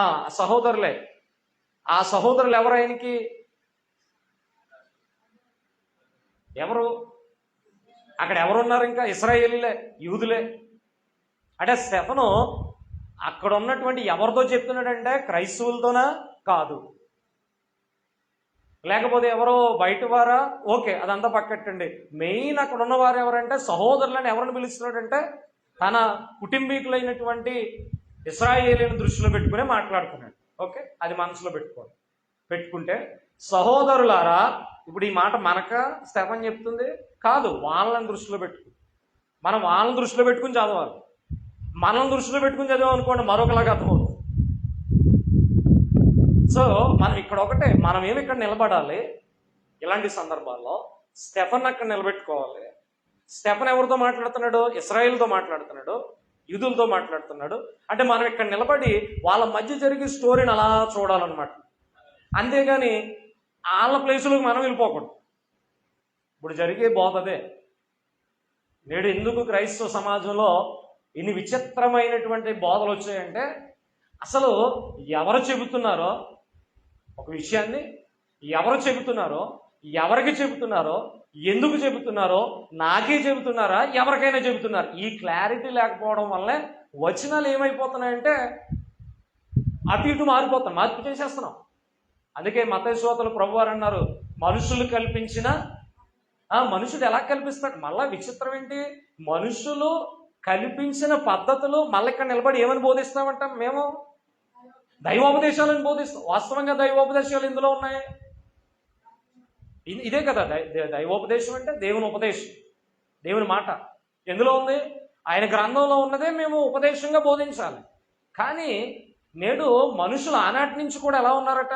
ఆ సహోదరులే. ఆ సహోదరులు ఎవరు ఆయనకి? ఎవరు? అక్కడ ఎవరున్నారు? ఇంకా ఇశ్రాయేలీలే, యూదులే. అంటే స్టెఫను అక్కడ ఉన్నటువంటి ఎవరితో చెప్తున్నాడంటే క్రైస్తవులతోనా? కాదు. లేకపోతే ఎవరో బయట వారా? ఓకే, అదంతా పక్కట్టండి. మెయిన్ అక్కడ ఉన్నవారు ఎవరంటే సహోదరులను ఎవరిని పిలుస్తున్నాడంటే తన కుటుంబీకులైనటువంటి ఇశ్రాయేలీలను దృష్టిలో పెట్టుకునే మాట్లాడుతున్నాడు. ఓకే, అది మనసులో పెట్టుకుంటే సహోదరులారా, ఇప్పుడు ఈ మాట మనక స్టెఫన్ చెప్తుంది కాదు, వాళ్ళని దృష్టిలో పెట్టుకుని మనం వాళ్ళని దృష్టిలో పెట్టుకుని చదవాలి. మనం దృష్టిలో పెట్టుకుని చదివాం అనుకోండి మరొకలాగా అర్థమవుతుంది. సో మనం ఏమి ఇక్కడ నిలబడాలి ఇలాంటి సందర్భాల్లో. స్టెఫన్ అక్కడ నిలబెట్టుకోవాలి. స్టెఫన్ ఎవరితో మాట్లాడుతున్నాడు? ఇశ్రాయేలుతో మాట్లాడుతున్నాడు, యూదులతో మాట్లాడుతున్నాడు. అంటే మనం ఇక్కడ నిలబడి వాళ్ళ మధ్య జరిగే స్టోరీని అలా చూడాలన్నమాట. అంతేగాని వాళ్ళ ప్లేసులకు మనం వెళ్ళిపోకూడదు. ఇప్పుడు జరిగే బోధదే. నేడు ఎందుకు క్రైస్తవ సమాజంలో ఇన్ని విచిత్రమైనటువంటి బోధలు వచ్చాయంటే, అసలు ఎవరు చెబుతున్నారో ఒక విషయాన్ని, ఎవరు చెబుతున్నారో, ఎవరికి చెబుతున్నారో, ఎందుకు చెబుతున్నారో, నాకే చెబుతున్నారా, ఎవరికైనా చెబుతున్నారు, ఈ క్లారిటీ లేకపోవడం వల్లే వచనాలు ఏమైపోతున్నాయంటే అటు ఇటు మార్పు చేసేస్తున్నాం. అందుకే మత్తయి సువార్తలో ప్రభువారు అన్నారు, మనుషులు కల్పించిన మనుషుడు ఎలా కల్పిస్తాడు? మళ్ళా విచిత్రం ఏంటి, మనుషులు కల్పించిన పద్ధతులు మళ్ళీ ఇక్కడ నిలబడి ఏమని బోధిస్తామంటాం? మేము దైవోపదేశాలను బోధిస్తాం. వాస్తవంగా దైవోపదేశాలు ఇందులో ఉన్నాయి. ఇదే కదా దైవోపదేశం అంటే, దేవుని ఉపదేశం, దేవుని మాట ఎందులో ఉంది? ఆయన గ్రంథంలో ఉన్నదే మేము ఉపదేశంగా బోధించాలి. కానీ నేడు మనుషులు ఆనాటి నుంచి కూడా ఎలా ఉన్నారట?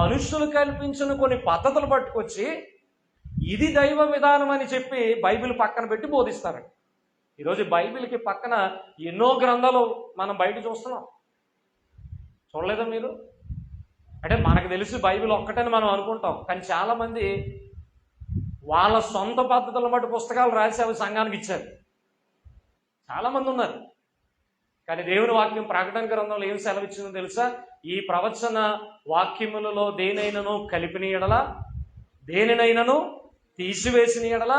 మనుషులు కల్పించిన కొన్ని పద్ధతులు పట్టుకొచ్చి ఇది దైవ విధానం అని చెప్పి బైబిల్ పక్కన పెట్టి బోధిస్తారట. ఈరోజు బైబిల్కి పక్కన ఎన్నో గ్రంథాలు మనం బయట చూస్తున్నాం. చూడలేదా మీరు? అంటే మనకు తెలిసి బైబిల్ ఒక్కటని మనం అనుకుంటాం, కానీ చాలామంది వాళ్ళ సొంత పద్ధతుల బట్టి పుస్తకాలు రాసి అవి సంఘానికి ఇచ్చారు. చాలామంది ఉన్నారు. కానీ దేవుని వాక్యం ప్రకటన గ్రంథంలో ఏం సెలవిచ్చిందో తెలుసా? ఈ ప్రవచన వాక్యములలో దేనైనను కలిపిన ఎడల, దేనినైనను తీసివేసిన ఎడల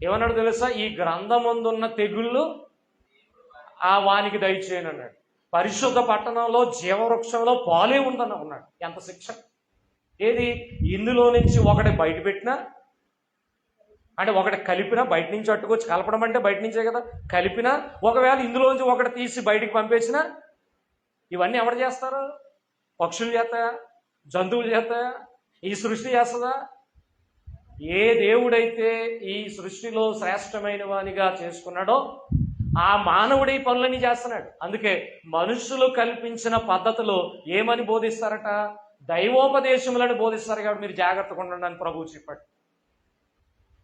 ఏమన్నాడు తెలుసా? ఈ గ్రంథమందున్న తెగుళ్ళు ఆ వానికి దయచేయను అన్నాడు. పరిశుద్ధ పట్టణంలో జీవవృక్షంలో పాలే ఉందని ఉన్నాడు. ఎంత శిక్ష! ఏది? ఇందులో నుంచి ఒకటి బయట పెట్టినా, అంటే ఒకటి కలిపినా, బయట నుంచి అట్టుకొచ్చి కలపడం అంటే బయట నుంచే కదా, కలిపినా ఒకవేళ ఇందులో నుంచి ఒకటి తీసి బయటికి పంపేసినా, ఇవన్నీ ఎవరు చేస్తారు? పక్షులు చేస్తాయా? జంతువులు చేస్తాయా? ఈ సృష్టి చేస్తుందా? ఏ దేవుడైతే ఈ సృష్టిలో శ్రేష్టమైన వానిగా చేసుకున్నాడో ఆ మానవుడి పనులని చేస్తున్నాడు. అందుకే మనుషులు కల్పించిన పద్ధతులు ఏమని బోధిస్తారట? దైవోపదేశములను బోధిస్తారు. కాబట్టి మీరు జాగ్రత్తగా ఉండండి అని ప్రభువు చెప్పాడు.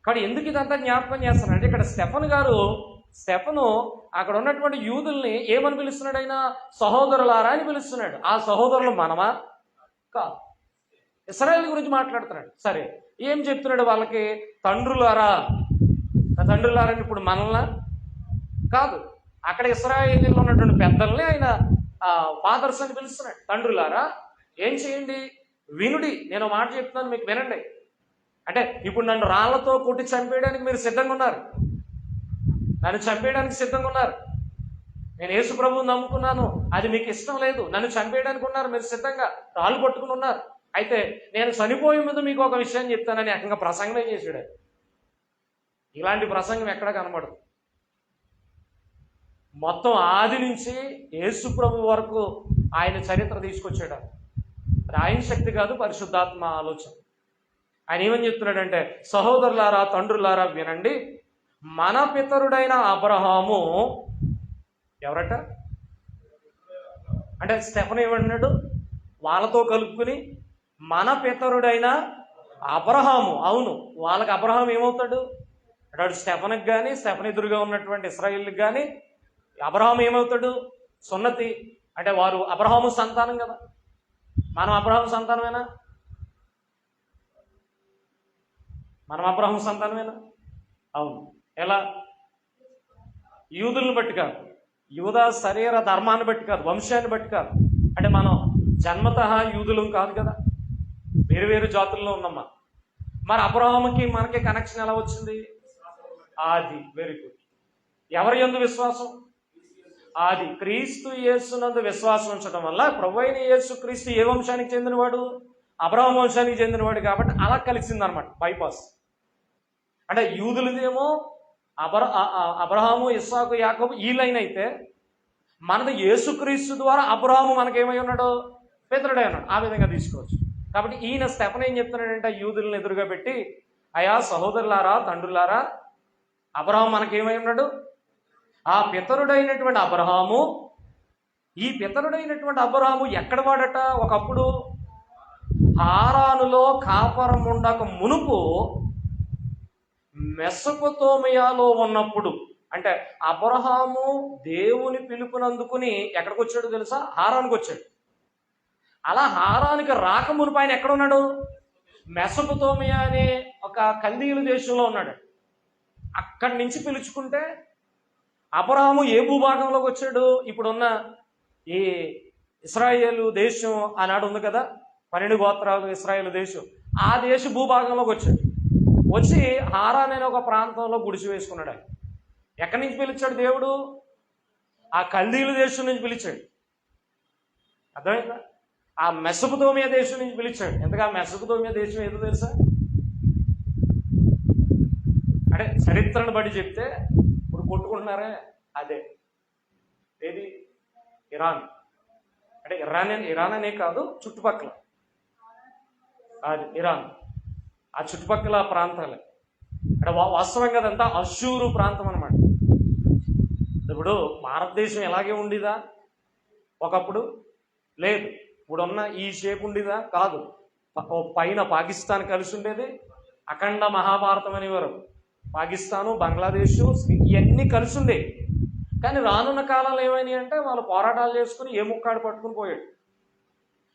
కానీ ఎందుకు ఇదంతా జ్ఞాపకం చేస్తున్నాడు అంటే, ఇక్కడ స్టెఫను అక్కడ ఉన్నటువంటి యూదుల్ని ఏమని పిలుస్తున్నాడు? ఆయన సహోదరులారా అని పిలుస్తున్నాడు. ఆ సహోదరులు మనమా? కాదు. ఇశ్రాయేలు గురించి మాట్లాడుతున్నాడు. సరే, ఏం చెప్తున్నాడు వాళ్ళకి? తండ్రులారా. తండ్రులారని ఇప్పుడు మనల్ని కాదు, అక్కడ ఇశ్రాయేలీలో ఉన్నటువంటి పెద్దల్ని ఆయన ఫాదర్స్ అని పిలుస్తున్నాడు. తండ్రులారా ఏం చేయండి? వినుడి, నేను మాట చెప్తున్నాను మీకు, వినండి. అంటే ఇప్పుడు నన్ను రాళ్లతో కొట్టి చంపేయడానికి మీరు సిద్ధంగా ఉన్నారు, నన్ను చంపేయడానికి సిద్ధంగా ఉన్నారు. నేను యేసు ప్రభువుని నమ్ముకున్నాను, అది మీకు ఇష్టం లేదు, నన్ను చంపేయడానికి ఉన్నారు, మీరు సిద్ధంగా రాళ్ళు పట్టుకుని ఉన్నారు. అయితే నేను చనిపోయే ముందు మీకు ఒక విషయం చెప్తానని ఏకంగా ప్రసంగమే చేసాడు. ఇలాంటి ప్రసంగం ఎక్కడ కనబడదు. మొత్తం ఆది నుంచి యేసు ప్రభు వరకు ఆయన చరిత్ర తీసుకొచ్చాడు. అది ఆయన శక్తి కాదు, పరిశుద్ధాత్మ ఆలోచన. ఆయన ఏమని చెప్తున్నాడంటే, సహోదరులారా, తండ్రులారా వినండి, మన పితరుడైన అబ్రహాము ఎవరట? అంటే స్టెఫన్ ఏమంటున్నాడు? వాళ్ళతో కలుపుకుని మన పితరుడైన అబ్రహాము. అవును, వాళ్ళకి అబ్రహాం ఏమవుతాడు? అటు స్టెఫనుకి కానీ, స్టెఫన్ ఎదురుగా ఉన్నటువంటి ఇశ్రాయేలుకి కానీ అబ్రహాము ఏమవుతాడు? సున్నతి. అంటే వారు అబ్రహాము సంతానం కదా. మనం అబ్రహాము సంతానమేనా? మనం అబ్రహాము సంతానమేనా? అవును. ఎలా? యూదులను బట్టి కాదు, యూద శరీర ధర్మాన్ని బట్టి కాదు, వంశాన్ని బట్టి కాదు. అంటే మనం జన్మతః యూదులం కాదు కదా, వేరు వేరు జాతుల్లో ఉన్నాం. మరి అబ్రహాముకి మనకి కనెక్షన్ ఎలా వచ్చింది? ఆది. Very good. ఎవరి యందు విశ్వాసం? ఆది. క్రీస్తు యేసునందు విశ్వాసం ఉంచడం వల్ల ప్రభువైన యేసు క్రీస్తు ఏ వంశానికి చెందినవాడు? అబ్రహాము వంశానికి చెందినవాడు. కాబట్టి అలా కలిసిందనమాట, బైపాస్. అంటే యూదులదేమో అబ్రహాము, ఇస్సాకు, యాకోబు ఈ లైన్ అయితే, మనది యేసుక్రీస్తు ద్వారా అబ్రహాము మనకేమై ఉన్నాడు? పితరుడై ఉన్నాడు. ఆ విధంగా తీసుకోవచ్చు. కాబట్టి ఈయన స్టెఫన్ ఏం చెప్తున్నాడంటే యూదులను ఎదురుగా పెట్టి, అయా సహోదరులారా, తండ్రులారా, అబ్రహాము మనకేమై ఉన్నాడు? ఆ పితరుడైనటువంటి అబ్రహాము. ఈ పితరుడైనటువంటి అబ్రహాము ఎక్కడ వాడట? ఒకప్పుడు హారానులో కాపురం ఉండక మునుపు మెసొపొతేమియాలో ఉన్నప్పుడు, అంటే అబ్రహాము దేవుని పిలుపునందుకుని ఎక్కడికి వచ్చాడు తెలుసా? హారానికి వచ్చాడు. అలా హారానికి రాక మునుపు ఆయన ఎక్కడ ఉన్నాడు? మెసొపొతేమియా అనే ఒక కల్దీయుల దేశంలో ఉన్నాడు. అక్కడి నుంచి పిలుచుకుంటే అబ్రహాము ఏ భూభాగంలోకి వచ్చాడు? ఇప్పుడున్న ఈ ఇశ్రాయేలు దేశం ఆనాడు ఉంది కదా, 12 గోత్రాలు ఇశ్రాయేలు దేశం. ఆ దేశ భూభాగంలోకి వచ్చాడు. వచ్చి హారాన్ అనే ఒక ప్రాంతంలో గుడిసి వేసుకున్నాడు. ఆయన ఎక్కడి నుంచి పిలిచాడు దేవుడు? ఆ కల్దీయుల దేశం నుంచి పిలిచాడు. అర్థమైందా? ఆ మెసొపొతేమియా దేశం నుంచి పిలిచాడు. ఎంతగా మెసొపొతేమియా దేశం ఏదో తెలుసా? అంటే చరిత్రను బట్టి చెప్తే ఇప్పుడు కొట్టుకుంటున్నారే అదే. ఏది? ఇరాన్. అంటే ఇరాన్ అనే కాదు, చుట్టుపక్కల అది ఇరాన్. ఆ చుట్టుపక్కల ప్రాంతాలే. అంటే వాస్తవంగా అదంతా అష్షూరు ప్రాంతం అనమాట. ఇప్పుడు భారతదేశం ఎలాగే ఉండేదా ఒకప్పుడు? లేదు. ఇప్పుడున్న ఈ షేప్ ఉండేదా? కాదు. పైన పాకిస్తాన్ కలిసి ఉండేది, అఖండ మహాభారతం అనేవారు. పాకిస్తాను, బంగ్లాదేశ్ ఇవన్నీ కలిసి ఉండేవి. కానీ రానున్న కాలంలో ఏమైనాయి అంటే వాళ్ళు పోరాటాలు చేసుకుని ఏ ముక్కాడు పట్టుకుని పోయాడు.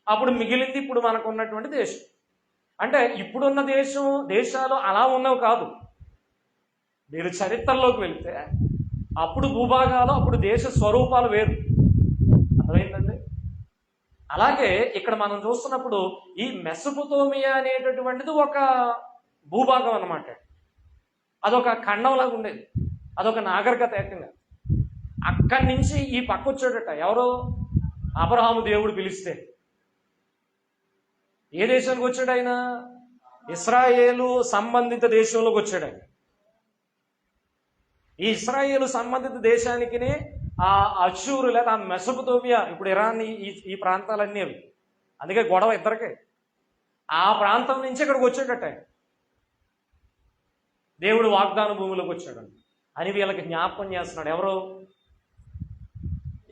అప్పుడు మిగిలింది ఇప్పుడు మనకు ఉన్నటువంటి దేశం. అంటే ఇప్పుడున్న దేశాలు అలా ఉన్నవి కాదు. మీరు చరిత్రలోకి వెళ్తే అప్పుడు భూభాగాలు, అప్పుడు దేశ స్వరూపాలు వేరు. అర్థమైందండి? అలాగే ఇక్కడ మనం చూస్తున్నప్పుడు ఈ మెసొపొతేమియా అనేటటువంటిది ఒక భూభాగం అన్నమాట. అదొక ఖండంలాగా ఉండేది, అదొక నాగరికత. ఏకంగా అక్కడి నుంచి ఈ పక్క వచ్చాడట ఎవరు? అబ్రహాము దేవుడు పిలిస్తే. ఏ దేశానికి వచ్చాడు ఆయన? ఇశ్రాయేలు సంబంధిత దేశంలోకి వచ్చాడు ఆయన. ఈ ఇశ్రాయేలు సంబంధిత దేశానికి ఆ అష్షూరు లేదా ఆ మెసొపొతేమియా, ఇప్పుడు ఇరాన్, ఈ ప్రాంతాలన్నీ అవి. అందుకే గొడవ ఇద్దరికే. ఆ ప్రాంతం నుంచి ఇక్కడికి వచ్చాడట ఆయన. దేవుడు వాగ్దాన భూమిలోకి వచ్చాడు అని వీళ్ళకి జ్ఞాపకం చేస్తున్నాడు.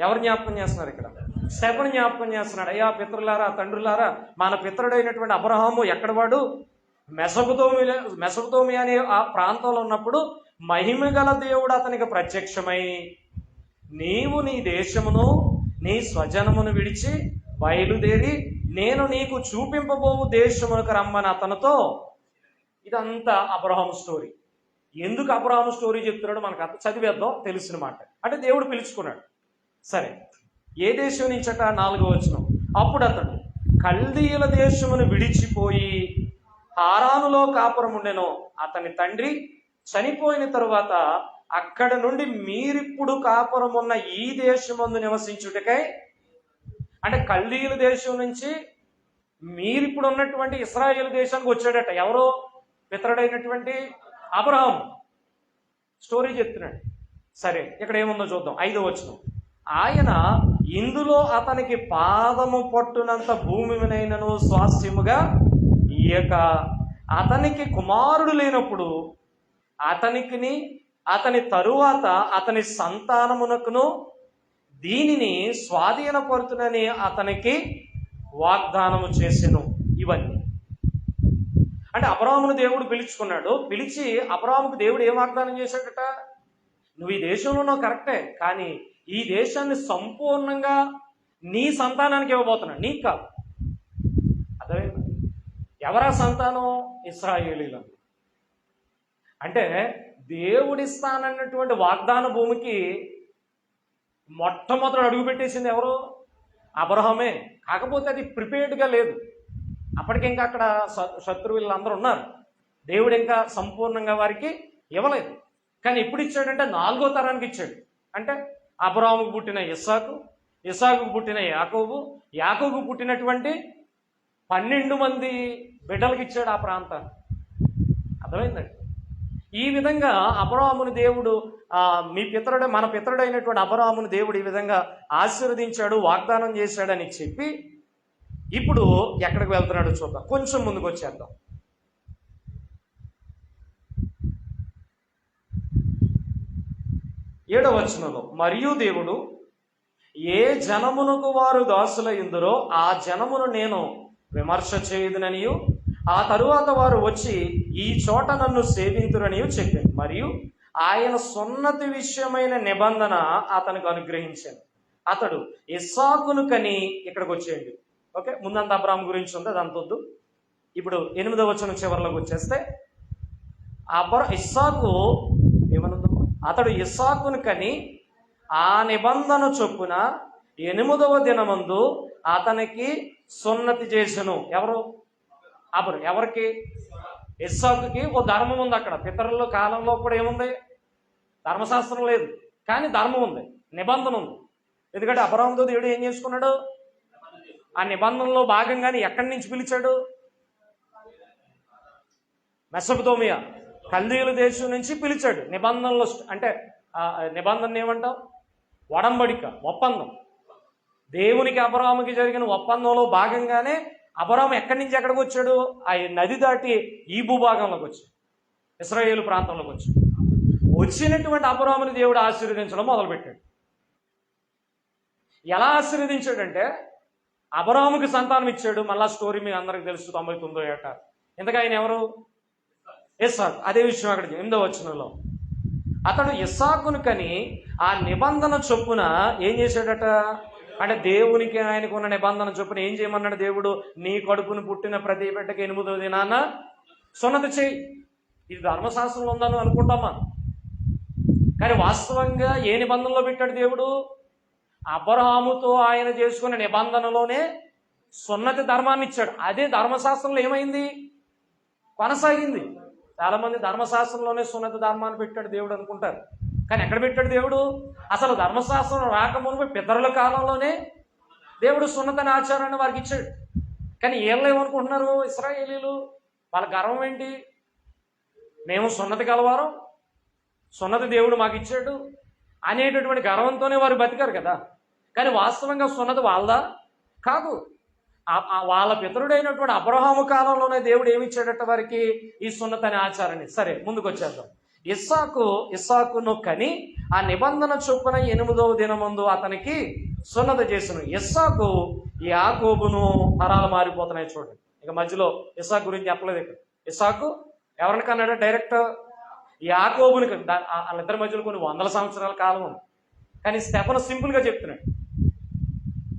ఎవరు జ్ఞాపకం చేస్తున్నారు ఇక్కడ? స్టెఫన్ జ్ఞాపకం చేస్తున్నాడు. అయ్యా పితరులారా, తండ్రులారా, మన పితరుడైనటువంటి అబ్రహాము ఎక్కడ వాడు? మెసొపొతేమియా అనే ఆ ప్రాంతంలో ఉన్నప్పుడు మహిమగల దేవుడు అతనికి ప్రత్యక్షమై, నీవు నీ దేశమును నీ స్వజనమును విడిచి బయలుదేరి నేను నీకు చూపింపబోవు దేశమునకు రమ్మని అతనితో. ఇదంతా అబ్రహాము స్టోరీ. ఎందుకు అబ్రహాము స్టోరీ చెప్తున్నాడు మనకు అంత చదివేద్దాం, తెలిసిన మాట. అంటే దేవుడు పిలుచుకున్నాడు. సరే, ఏ దేశం నుంచట? 4వ వచనం. అప్పుడు అతడు కల్దీయుల దేశమును విడిచిపోయి హారానులో కాపురం ఉండెను. అతని తండ్రి చనిపోయిన తరువాత అక్కడ నుండి మీరిప్పుడు కాపురం ఉన్న ఈ దేశమందు నివసించుటకై, అంటే కల్దీయుల దేశం నుంచి మీరిప్పుడు ఉన్నటువంటి ఇశ్రాయేలు దేశానికి వచ్చాడట. ఎవరో? పితరుడైనటువంటి అబ్రహాము. స్టోరీ చెప్తున్నాడు. సరే, ఇక్కడ ఏముందో చూద్దాం. 5వ వచనం. ఆయన ఇందులో అతనికి పాదము పట్టునంత భూమినైనను స్వాస్థ్యముగా ఇయ్యక, అతనికి కుమారుడు లేనప్పుడు అతనికిని అతని తరువాత అతని సంతానమునకును దీనిని స్వాధీనపరుతునని అతనికి వాగ్దానము చేసెను. ఇవన్నీ అంటే అబ్రాహామును దేవుడు పిలుచుకున్నాడు. పిలిచి అబ్రాహాముకు దేవుడు ఏం వాగ్దానం చేశాడట? నువ్వు ఈ దేశంలో ఉన్నావు కరెక్టే, కానీ ఈ దేశాన్ని సంపూర్ణంగా నీ సంతానానికి ఇవ్వబోతున్నాడు, నీకు కాదు. అర్థమైందా? ఎవరా సంతానం? ఇశ్రాయేలీలు. అంటే దేవుడిస్తానన్నటువంటి వాగ్దాన భూమికి మొట్టమొదటి అడుగు పెట్టేసింది ఎవరు? అబ్రహామే. కాకపోతే అది ప్రిపేర్డ్గా లేదు. అప్పటికి ఇంకా అక్కడ శత్రువులు అందరూ ఉన్నారు. దేవుడు ఇంకా సంపూర్ణంగా వారికి ఇవ్వలేదు. కానీ ఎప్పుడు ఇచ్చాడంటే 4వ తరానికి ఇచ్చాడు. అంటే అబ్రహాముకు పుట్టిన ఇస్సాకు, ఇస్సాకుకు పుట్టిన యాకోబు, యాకోబుకు పుట్టినటువంటి 12 మంది బిడ్డలకు ఇచ్చాడు ఆ ప్రాంతాన్ని. అర్థమైందండి? ఈ విధంగా అబ్రహాముని దేవుడు మన పితరుడైనటువంటి అబ్రహాముని దేవుడు ఈ విధంగా ఆశీర్వదించాడు, వాగ్దానం చేశాడని చెప్పి ఇప్పుడు ఎక్కడికి వెళ్తున్నాడో చూద్దాం. కొంచెం ముందుకు వచ్చేద్దాం. 7వ వచనంలో, మరియు దేవుడు ఏ జనమునకు వారు దాసులయ్యుందురో ఆ జనమును నేను విమర్శ చేయదుననియు, ఆ తరువాత వారు వచ్చి ఈ చోట నన్ను సేవింతురనియు చెప్పాను. మరియు ఆయన సున్నతి విషయమైన నిబంధన అతనికి అనుగ్రహించాను. అతడు ఇస్సాకును కని, ఇక్కడికి వచ్చేయండి. ఓకే, ముందంతా అబ్రాహాము గురించి ఉంది, అది అంతొద్దు. ఇప్పుడు 8వ వచనం చివరిలోకి వచ్చేస్తే, ఇస్సాకు ఏమనుందో, అతడు ఇస్సాకును కని ఆ నిబంధన చొప్పున 8వ దినమందు అతనికి సున్నతి చేసెను. ఎవరు? ఎవరికి? ఇస్సాకుకి ఓ ధర్మం ఉంది. అక్కడ పితరుల కాలంలో కూడా ఏముంది? ధర్మశాస్త్రం లేదు, కానీ ధర్మం ఉంది, నిబంధన ఉంది. ఎందుకంటే అబ్రాహాముతో దేవుడు ఏం చేసుకున్నాడు? ఆ నిబంధనలో భాగంగానే ఎక్కడి నుంచి పిలిచాడు? మెసొపొతేమియా, కల్దీయుల దేశం నుంచి పిలిచాడు. నిబంధనలో అంటే నిబంధన ఏమంటావు? ఒడంబడిక, ఒప్పందం. దేవునికి అబ్రాహాముకి జరిగిన ఒప్పందంలో భాగంగానే అబ్రాహాము ఎక్కడి నుంచి ఎక్కడికి వచ్చాడు? ఆ నది దాటి ఈ భూభాగంలోకి వచ్చాడు, ఇశ్రాయేలు ప్రాంతంలోకి వచ్చాడు. వచ్చినటువంటి అబ్రాహాముని దేవుడు ఆశీర్వదించడం మొదలుపెట్టాడు. ఎలా ఆశీర్వదించాడంటే, అబ్రాహాముకి సంతానం ఇచ్చాడు. మళ్ళా స్టోరీ మీ అందరికి తెలుసు, 99వ ఏట. ఇంతగా ఆయన ఎవరు? ఇస్సాకు. అదే విషయం అక్కడ 8వ వచనంలో, అతడు ఇస్సాకును కని ఆ నిబంధన చొప్పున ఏం చేశాడట? అంటే దేవునికి ఆయనకు ఉన్న నిబంధన చొప్పున ఏం చేయమన్నాడు దేవుడు? నీ కడుపును పుట్టిన ప్రతి బిడ్డకి 8వ దినాన సున్నతి చేయి. ఇది ధర్మశాస్త్రంలో ఉందని అనుకుంటామా? కానీ వాస్తవంగా ఏ నిబంధనలో పెట్టాడు దేవుడు? అబ్రహాముతో ఆయన చేసుకున్న నిబంధనలోనే సున్నతి ధర్మాన్ని ఇచ్చాడు. అదే ధర్మశాస్త్రంలో ఏమైంది? కొనసాగింది. చాలామంది ధర్మశాస్త్రంలోనే సున్నతి ధర్మాన్ని పెట్టాడు దేవుడు అనుకుంటారు. కానీ ఎక్కడ పెట్టాడు దేవుడు? అసలు ధర్మశాస్త్రం రాకమునుపు పితరుల కాలంలోనే దేవుడు సున్నతిని ఆచారాన్ని వారికి ఇచ్చాడు. కానీ వీళ్ళు ఏమనుకుంటున్నారు? ఇశ్రాయేలీలు వాళ్ళ గర్వం ఏంటి? మేము సున్నతి కలవారం, సున్నతి దేవుడు మాకు ఇచ్చాడు అనేటటువంటి గర్వంతోనే వారు బతికారు కదా. కానీ వాస్తవంగా సున్నతి వాళ్ళదా? కాదు. వాళ్ళ పితరుడైనటువంటి అబ్రహాము కాలంలోనే దేవుడు ఏమి ఇచ్చాడట వారికి? ఈ సున్నతి అనే ఆచారాన్ని. సరే, ముందుకు వచ్చేద్దాం. ఇస్సాకును కని ఆ నిబంధన చొప్పున 8వ దినమందు అతనికి సున్నతి చేసెను. ఇస్సాకు యాకోబును. తరాలు మారిపోతున్నాయి చూడండి. ఇక మధ్యలో ఇస్సాకు గురించి చెప్పలేదు. ఇక్కడ ఇస్సాకు ఎవరిని కన్నాడు? డైరెక్ట్ యాకోబుని. వాళ్ళిద్దరి మధ్యలో కొన్ని 100 సంవత్సరాల కాలం ఉంది. కానీ స్టెఫను సింపుల్గా చెప్తున్నాడు.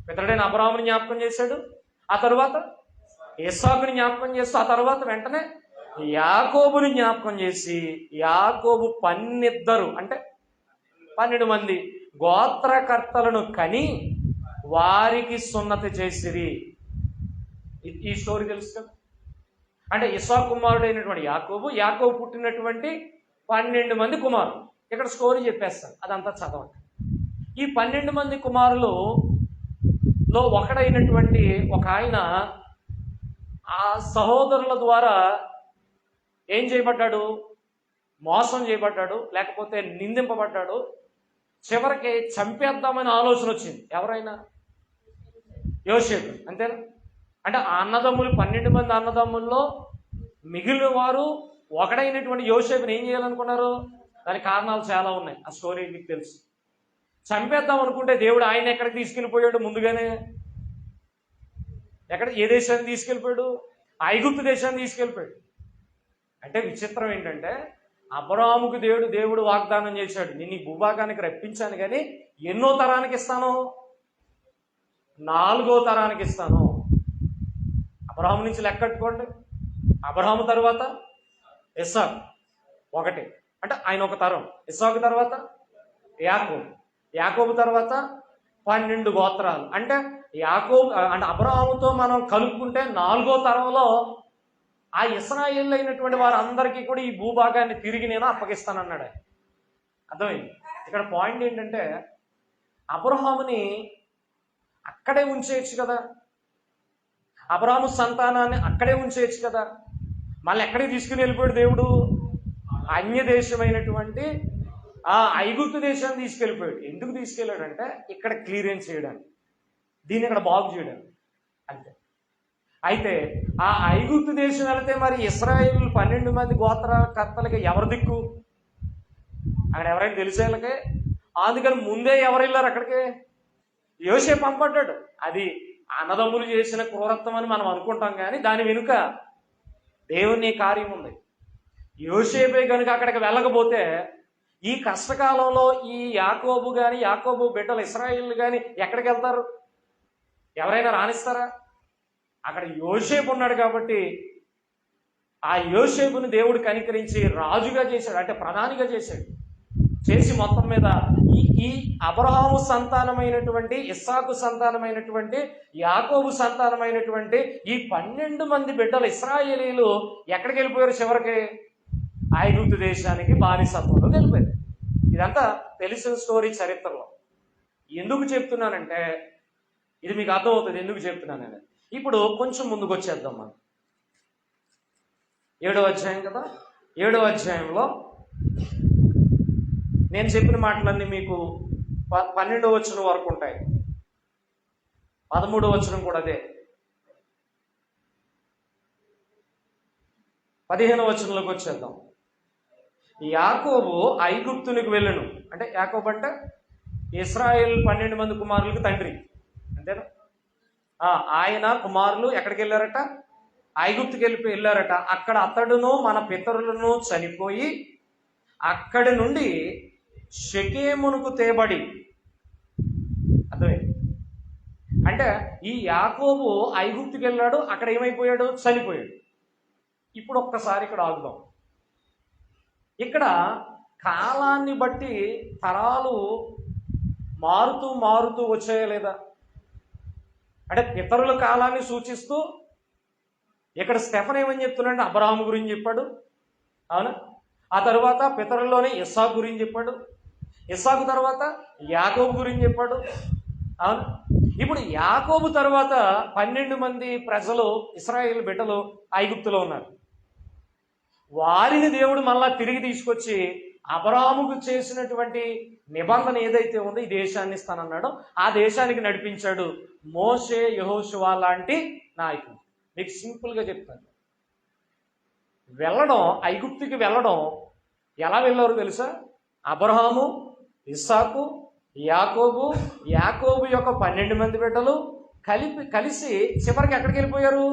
పితరుడైన అబ్రాహాముని జ్ఞాపకం చేశాడు, ఆ తరువాత ఇస్సాకుని జ్ఞాపకం చేస్తూ ఆ తర్వాత వెంటనే యాకోబుని జ్ఞాపకం చేసి, యాకోబు 12 అంటే 12 మంది గోత్రకర్తలను కని వారికి సున్నతి చేసిరి. ఈ స్టోరీ తెలుసు కదా. అంటే ఇస్సాకు కుమారుడైనటువంటి యాకోబు పుట్టినటువంటి 12 మంది కుమారులు. ఇక్కడ స్టోరీ చెప్పేస్తాను, అదంతా చదవండి. ఈ 12 మంది కుమారులలో ఒకడైనటువంటి ఒక ఆయన ఆ సహోదరుల ద్వారా ఏం చేయబడ్డాడు? మోసం చేయబడ్డాడు, లేకపోతే నిందింపబడ్డాడు. చివరికి చంపేద్దామని ఆలోచన వచ్చింది. ఎవరైనా? యోసేపు. అంతేనా? అంటే ఆ అన్నదమ్ములు 12 మంది అన్నదమ్ముల్లో మిగిలిన వారు ఒకడైనటువంటి యోసేపుని ఏం చేయాలనుకున్నారు? దానికి కారణాలు చాలా ఉన్నాయి, ఆ స్టోరీ మీకు తెలుసు. చంపేద్దాం అనుకుంటే దేవుడు ఆయన ఎక్కడికి తీసుకెళ్ళిపోయాడు? ముందుగానే ఏ దేశాన్ని తీసుకెళ్ళిపోయాడు? ఐగుప్తు దేశాన్ని తీసుకెళ్ళిపోయాడు. అంటే విచిత్రం ఏంటంటే అబ్రాహాముకు దేవుడు వాగ్దానం చేశాడు, నేను ఈ భూభాగానికి రప్పించాను, కానీ ఎన్నో తరానికి ఇస్తాను? 4వ తరానికి ఇస్తాను. అబ్రాహాము నుంచి లెక్కట్టుకోండి. అబ్రాహాము తర్వాత ఇస్సాకు ఒకటి, అంటే ఆయన ఒక తరం. ఇస్సాకు తర్వాత యాకోబు తర్వాత 12 గోత్రాలు. అంటే యాకోబు అంటే అబ్రాహాముతో మనం కలుపుకుంటే 4వ తరంలో ఆ ఇశ్రాయేలు అయినటువంటి వారందరికీ కూడా ఈ భూభాగాన్ని తిరిగి నేను అప్పగిస్తానన్నాడు ఆయన. అర్థమైంది? ఇక్కడ పాయింట్ ఏంటంటే అబ్రాహాముని అక్కడే ఉంచేయచ్చు కదా, అబ్రాహాము సంతానాన్ని అక్కడే ఉంచేయచ్చు కదా. మళ్ళీ ఎక్కడికి తీసుకుని వెళ్ళిపోయాడు దేవుడు? అన్య దేశమైనటువంటి ఆ ఐగుప్తు దేశాన్ని తీసుకెళ్ళిపోయాడు. ఎందుకు తీసుకెళ్ళాడంటే ఇక్కడ క్లియరెన్స్ చేయడానికి, దీన్ని ఇక్కడ బాగు చేయడానికి అంతే. అయితే ఆ ఐగుప్తు దేశం వెళితే మరి ఇశ్రాయేలు 12 మంది గోత్రకర్తలకి ఎవరు దిక్కు? అక్కడ ఎవరైనా తెలిసేళ్ళకే. అందుకని ముందే ఎవరు వెళ్ళారు అక్కడికి? యోసేపు పంపడ్డాడు. అది అన్నదమ్ములు చేసిన క్రూరత్వం అని మనం అనుకుంటాం, కానీ దాని వెనుక దేవుని కార్యం ఉంది. యోసేపే కనుక అక్కడికి వెళ్ళకపోతే ఈ కష్టకాలంలో ఈ యాకోబు కానీ యాకోబు బిడ్డలు ఇశ్రాయేలు కానీ ఎక్కడికి వెళ్తారు? ఎవరైనా రాణిస్తారా? అక్కడ యోసేపు ఉన్నాడు కాబట్టి ఆ యోసేపుని దేవుడు కనికరించి రాజుగా చేశాడు, అంటే ప్రధానిగా చేశాడు. చేసి మొత్తం మీద ఈ అబ్రహాము సంతానమైనటువంటి, ఇస్సాకు సంతానమైనటువంటి, యాకోబు సంతానమైనటువంటి ఈ 12 మంది బిడ్డలు ఇశ్రాయేలీలు ఎక్కడికి వెళ్ళిపోయారు? చివరికి ఐగుప్తు దేశానికి బానిసత్వంలో వెళ్ళిపోయారు. ఇదంతా తెలిసిన స్టోరీ చరిత్రలో. ఎందుకు చెప్తున్నానంటే ఇది మీకు అర్థమవుతుంది ఎందుకు చెప్తున్నాను. ఇప్పుడు కొంచెం ముందుకు వచ్చేద్దాం మనం. 7వ అధ్యాయం కదా, 7వ అధ్యాయంలో నేను చెప్పిన మాటలన్నీ మీకు 12వ వచనం వరకు ఉంటాయి. 13వ వచనం కూడా అదే. 15వ వచనంలోకి వచ్చేద్దాం. యాకోబు ఐగుప్తునికి వెళ్ళను. అంటే యాకోబు అంటే ఇశ్రాయేల్ 12 మంది కుమారులకు తండ్రి, అంతేనా? ఆయన కుమారులు ఎక్కడికి వెళ్ళారట? ఐగుప్తుకి వెళ్ళారట. అక్కడ అతడును మన పితరులను చనిపోయి అక్కడి నుండి షెకెమునకు తేబడి. అర్థమే? అంటే ఈ యాకోబు ఐగుప్తుకి వెళ్ళాడు, అక్కడ ఏమైపోయాడు? చనిపోయాడు. ఇప్పుడు ఒక్కసారి ఇక్కడ ఆగుదాం. ఇక్కడ కాలాన్ని బట్టి తరాలు మారుతూ వచ్చాయా లేదా? అంటే పితరుల కాలాన్ని సూచిస్తూ ఇక్కడ స్టెఫన్ ఏమని చెప్తున్నాడు? అబ్రహాము గురించి చెప్పాడు, అవునా? ఆ తర్వాత పితరుల్లోనే ఇస్సాకు గురించి చెప్పాడు, ఇస్సాకు తర్వాత యాకోబు గురించి చెప్పాడు, అవునా? ఇప్పుడు యాకోబు తర్వాత 12 మంది ప్రజలు ఇశ్రాయేలు బిడ్డలు ఐగుప్తులో ఉన్నారు. వారిని దేవుడు మళ్ళా తిరిగి తీసుకొచ్చి అబ్రాహాముకు చేసినటువంటి నిబంధన ఏదైతే ఉందో ఈ దేశాన్ని ఇస్తానన్నాడో ఆ దేశానికి నడిపించాడు మోషే, యెహోషువ లాంటి నాయకులు. మీకు సింపుల్గా చెప్తాను. వెళ్ళడం, ఐగుప్తుకి వెళ్ళడం ఎలా వెళ్ళారు తెలుసా? అబ్రహాము, ఇస్సాకు, యాకోబు యొక్క 12 మంది బిడ్డలు కలిసి చివరికి ఎక్కడికి వెళ్ళిపోయారు?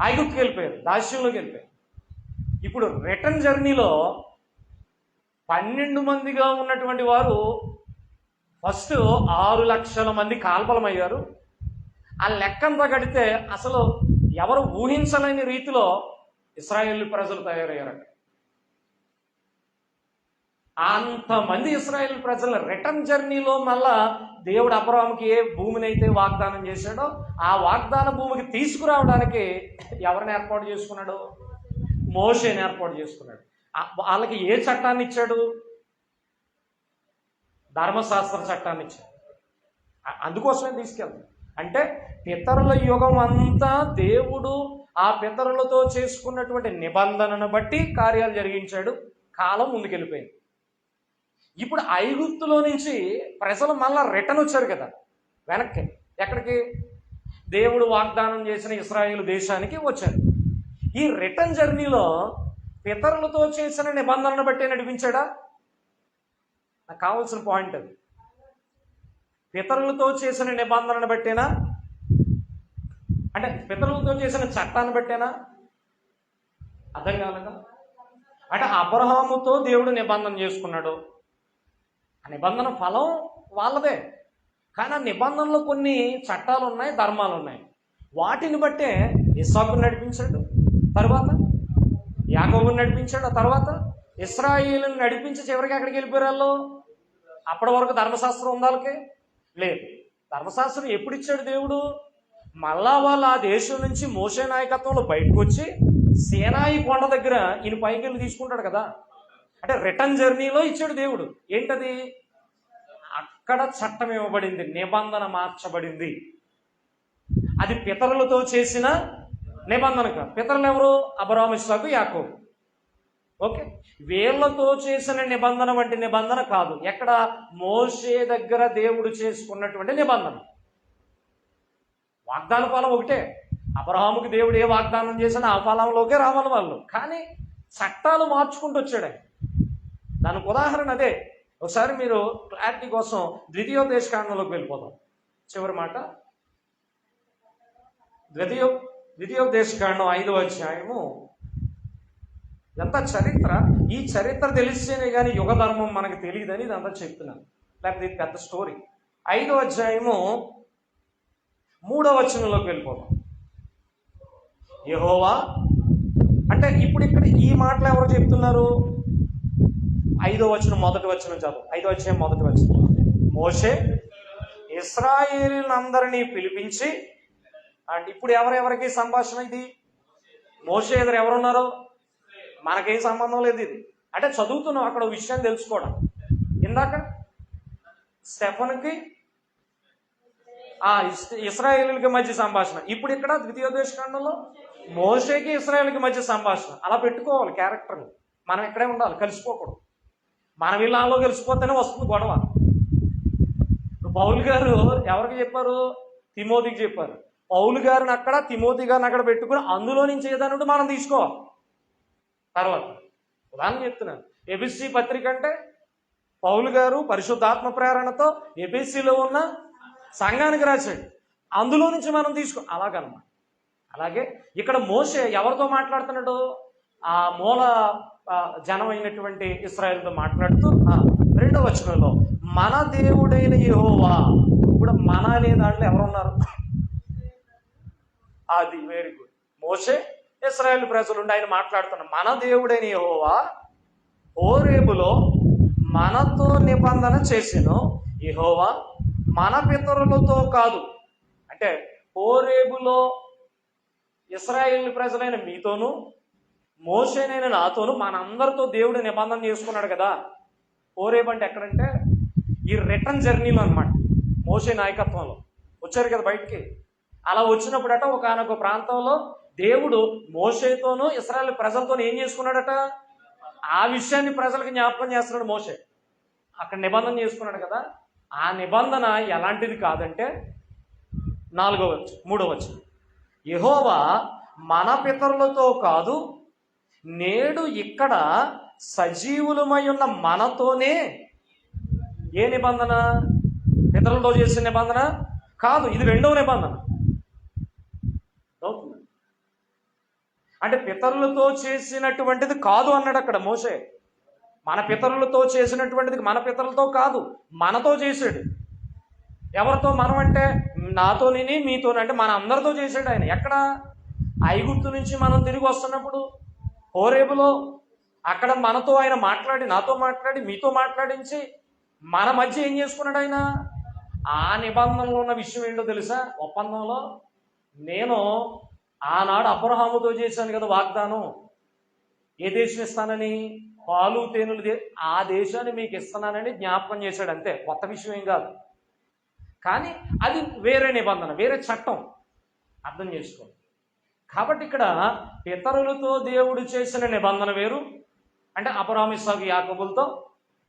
ఐగుప్తుకి వెళ్ళిపోయారు, దాస్యంలోకి వెళ్ళిపోయారు. ఇప్పుడు రిటర్న్ జర్నీలో 12 మందిగా ఉన్నటువంటి వారు ఫస్ట్ 6 లక్షల మంది కాల్పలమయ్యారు. ఆ లెక్కంతా కడితే అసలు ఎవరు ఊహించలేని రీతిలో ఇశ్రాయేలు ప్రజలు తయారయ్యారట. అంతమంది ఇశ్రాయేలు ప్రజల రిటర్న్ జర్నీలో మళ్ళా దేవుడు అబ్రహాముకి ఏ భూమిని అయితే వాగ్దానం చేశాడో ఆ వాగ్దాన భూమికి తీసుకురావడానికి ఎవరిని ఏర్పాటు చేసుకున్నాడు? మోషేని ఏర్పాటు చేసుకున్నాడు. వాళ్ళకి ఏ చట్టాన్ని ఇచ్చాడు? ధర్మశాస్త్ర చట్టాన్ని ఇచ్చాడు. అందుకోసమే తీసుకెళ్తాడు. అంటే పితరుల యుగం అంతా దేవుడు ఆ పితరులతో చేసుకున్నటువంటి నిబంధనను బట్టి కార్యాలు జరిగించాడు. కాలం ముందుకెళ్ళిపోయింది. ఇప్పుడు ఐగుప్తులో నుంచి ప్రజలు మళ్ళా రిటర్న్ వచ్చారు కదా వెనక్కి. ఎక్కడికి? దేవుడు వాగ్దానం చేసిన ఇశ్రాయేలు దేశానికి వచ్చారు. ఈ రిటర్న్ జర్నీలో పితరులతో చేసిన నిబంధనను బట్టే నడిపించాడా? నాకు కావాల్సిన పాయింట్ అది. పితరులతో చేసిన నిబంధనను బట్టేనా? అంటే పితరులతో చేసిన చట్టాన్ని బట్టేనా? అర్థం కాలేదా? అంటే అబ్రహాముతో దేవుడు నిబంధన చేసుకున్నాడు. ఆ నిబంధన ఫలం వాళ్ళదే. కానీ ఆ నిబంధనలో కొన్ని చట్టాలు ఉన్నాయి, ధర్మాలు ఉన్నాయి. వాటిని బట్టే ఇస్సాకును నడిపించాడు, తర్వాత యాకోబుని నడిపించాడు, ఆ తర్వాత ఇశ్రాయేలుని నడిపించి చివరికి ఎక్కడికి వెళ్ళిపోయారు వాళ్ళు? అప్పటి వరకు ధర్మశాస్త్రం ఉందాలకే లేదు. ధర్మశాస్త్రం ఎప్పుడు ఇచ్చాడు దేవుడు? మళ్ళా వాళ్ళు ఆ దేశం నుంచి మోషే నాయకత్వంలో బయటకు వచ్చి సేనాయి కొండ దగ్గర ఈయన పైకి వెళ్ళి తీసుకుంటాడు కదా. అంటే రిటర్న్ జర్నీలో ఇచ్చాడు దేవుడు. ఏంటది? అక్కడ చట్టం ఇవ్వబడింది, నిబంధన మార్చబడింది. అది పితరులతో చేసిన నిబంధన కాదు. పితరులు ఎవరు? అబ్రహాము, ఇస్సాకు, యాకోబు. ఓకే, వీళ్ళతో చేసిన నిబంధన వంటి నిబంధన కాదు. ఎక్కడ? మోషే దగ్గర దేవుడు చేసుకున్నటువంటి నిబంధన. వాగ్దాన ఫలం ఒకటే. అబ్రహాముకి దేవుడు ఏ వాగ్దానం చేసినా ఆ ఫలంలోకే రావాలి వాళ్ళు. కానీ చట్టాలు మార్చుకుంటూ వచ్చాడు. దానికి ఉదాహరణ అదే. ఒకసారి మీరు క్లారిటీ కోసం ద్వితీయోపదేశకాండంలోకి వెళ్ళిపోదాం. చివరి మాట, ద్వితీయోపదేశకాండం 5వ అధ్యాయము. ఇదంతా చరిత్ర. ఈ చరిత్ర తెలిస్తేనే కానీ యుగ ధర్మం మనకు తెలియదని ఇదంతా చెప్తున్నాను. లేకపోతే ఇది పెద్ద స్టోరీ. 5వ అధ్యాయము 3వ వచనంలోకి వెళ్ళిపోదాం. యెహోవా అంటే ఇప్పుడు ఇక్కడ ఈ మాటలు ఎవరు చెప్తున్నారు? 5వ వచనం మొదటి వచనం చదువు. 5వ అధ్యాయం మొదటి వచనం. మోషే ఇశ్రాయేలీయులందరినీ పిలిపించి, అంటే ఇప్పుడు ఎవరెవరికి సంభాషణ ఇది? మోషే ఎదురు ఎవరున్నారు? మనకేం సంబంధం లేదు ఇది. అంటే చదువుతున్నాం అక్కడ విషయాన్ని తెలుసుకోవడం. ఇందాక స్టెఫన్కి ఇశ్రాయేలీయులకి మధ్య సంభాషణ. ఇప్పుడు ఇక్కడ ద్వితీయోపదేశకాండంలో మోషేకి ఇశ్రాయేలుకి మధ్య సంభాషణ. అలా పెట్టుకోవాలి క్యారెక్టర్ని. మనం ఇక్కడే ఉండాలి, కలిసిపోకూడదు. మన వీళ్ళలో కలిసిపోతేనే వస్తుంది గొడవ. పౌలు గారు ఎవరికి చెప్పారు? తిమోతికి చెప్పారు. పౌలు గారిని అక్కడ, తిమోతి గారిని అక్కడ పెట్టుకుని అందులో నుంచి ఏదైనా మనం తీసుకోవాలి. తర్వాత ఉదాహరణ చెప్తున్నాను. ఎబిసి పత్రిక అంటే పౌలు గారు పరిశుద్ధాత్మ ప్రేరణతో ఎబిసిలో ఉన్న సంఘానికి రాశాడు. అందులో నుంచి మనం తీసుకో అలాగనమాట. అలాగే ఇక్కడ మోషే ఎవరితో మాట్లాడుతున్నాడు? ఆ మూల జనం అయినటువంటి ఇశ్రాయేలుతో మాట్లాడుతూ 2వ వచనంలో మన దేవుడైన యెహోవా. ఇప్పుడు మన అనే దాంట్లో ఎవరున్నారు? అది వెరీ గుడ్. మోషే ఇశ్రాయేలు ప్రజలుండి ఆయన మాట్లాడుతున్నారు. మన దేవుడైన యెహోవా హోరేబులో మనతో నిబంధన చేసెను. యెహోవా మన పితరులతో కాదు. అంటే హోరేబులో ఇశ్రాయేలు ప్రజలైన మీతోనూ, మోషేనైన నాతోనూ, మనందరితో దేవుడు నిబంధన చేసుకున్నాడు కదా. హోరేబు అంటే ఎక్కడంటే ఈ రిటర్న్ జర్నీలో అనమాట. మోషే నాయకత్వంలో వచ్చారు కదా బయటికి. అలా వచ్చినప్పుడట ఒకనొక ప్రాంతంలో దేవుడు మోషేతోనూ ఇశ్రాయేలు ప్రజలతో ఏం చేసుకున్నాడట? ఆ విషయాన్ని ప్రజలకు జ్ఞాపకం చేస్తున్నాడు మోషే. అక్కడ నిబంధన చేసుకున్నాడు కదా. ఆ నిబంధన ఎలాంటిది కాదంటే 3వ వచనం. యెహోవా మన పితరులతో కాదు, నేడు ఇక్కడ సజీవులమై ఉన్న మనతోనే. ఏ నిబంధన? పితరులతో చేసిన నిబంధన కాదు, ఇది 2వ నిబంధన. అంటే పితరులతో చేసినటువంటిది కాదు అన్నాడు అక్కడ మోషే. మన పితరులతో చేసినటువంటిది మన పితరులతో కాదు, మనతో చేశాడు. ఎవరితో? మనం అంటే నాతోని మీతో, అంటే మన అందరితో చేశాడు ఆయన. ఎక్కడ? ఐగుప్తు నుంచి మనం తిరిగి వస్తున్నప్పుడు హోరేబులో అక్కడ మనతో ఆయన మాట్లాడి, నాతో మాట్లాడి, మీతో మాట్లాడించి మన మధ్య ఏం చేసుకున్నాడు ఆయన? ఆ నిబంధనలో ఉన్న విషయం ఏంటో తెలుసా? ఒప్పందంలో నేను ఆనాడు అబ్రహాముతో చేశాను కదా వాగ్దానం, ఏ దేశం ఇస్తానని? పాలు తేనెలు ఆ దేశాన్ని మీకు ఇస్తున్నానని జ్ఞాపకం చేశాడు. అంతే, కొత్త విషయం ఏం కాదు. కానీ అది వేరే నిబంధన, వేరే చట్టం. అర్థం చేసుకోండి. కాబట్టి ఇక్కడ పితరులతో దేవుడు చేసిన నిబంధన వేరు, అంటే అబ్రహాము, ఇస్సాకు, యాకోబులతో.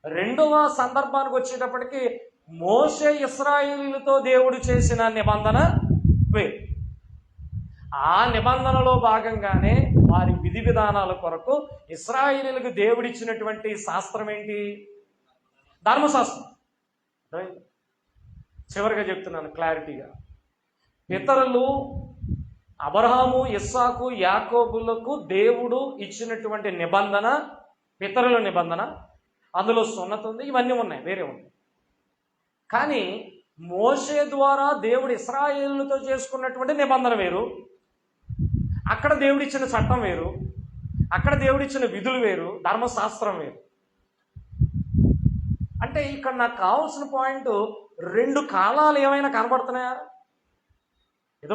2వ సందర్భానికి వచ్చేటప్పటికి మోషే ఇశ్రాయేలీయులతో దేవుడు చేసిన నిబంధన వేరు. ఆ నిబంధనలో భాగంగానే వారి విధి విధానాల కొరకు ఇశ్రాయేలీయులకు దేవుడిచ్చినటువంటి శాస్త్రం ఏంటి? ధర్మశాస్త్రం. చివరిగా చెప్తున్నాను క్లారిటీగా. పితరులు అబ్రహాము, ఇస్సాకు, యాకోబులకు దేవుడు ఇచ్చినటువంటి నిబంధన, పితరుల నిబంధన, అందులో సున్నతి ఉంది, ఇవన్నీ ఉన్నాయి, వేరే ఉన్నాయి. కానీ మోషే ద్వారా దేవుడు ఇశ్రాయేలుతో చేసుకున్నటువంటి నిబంధన వేరు, అక్కడ దేవుడిచ్చిన చట్టం వేరు, అక్కడ దేవుడిచ్చిన విధులు వేరు, ధర్మశాస్త్రం వేరు. అంటే ఇక్కడ నాకు కావాల్సిన పాయింట్, రెండు కాలాలు ఏమైనా కనబడుతున్నాయా?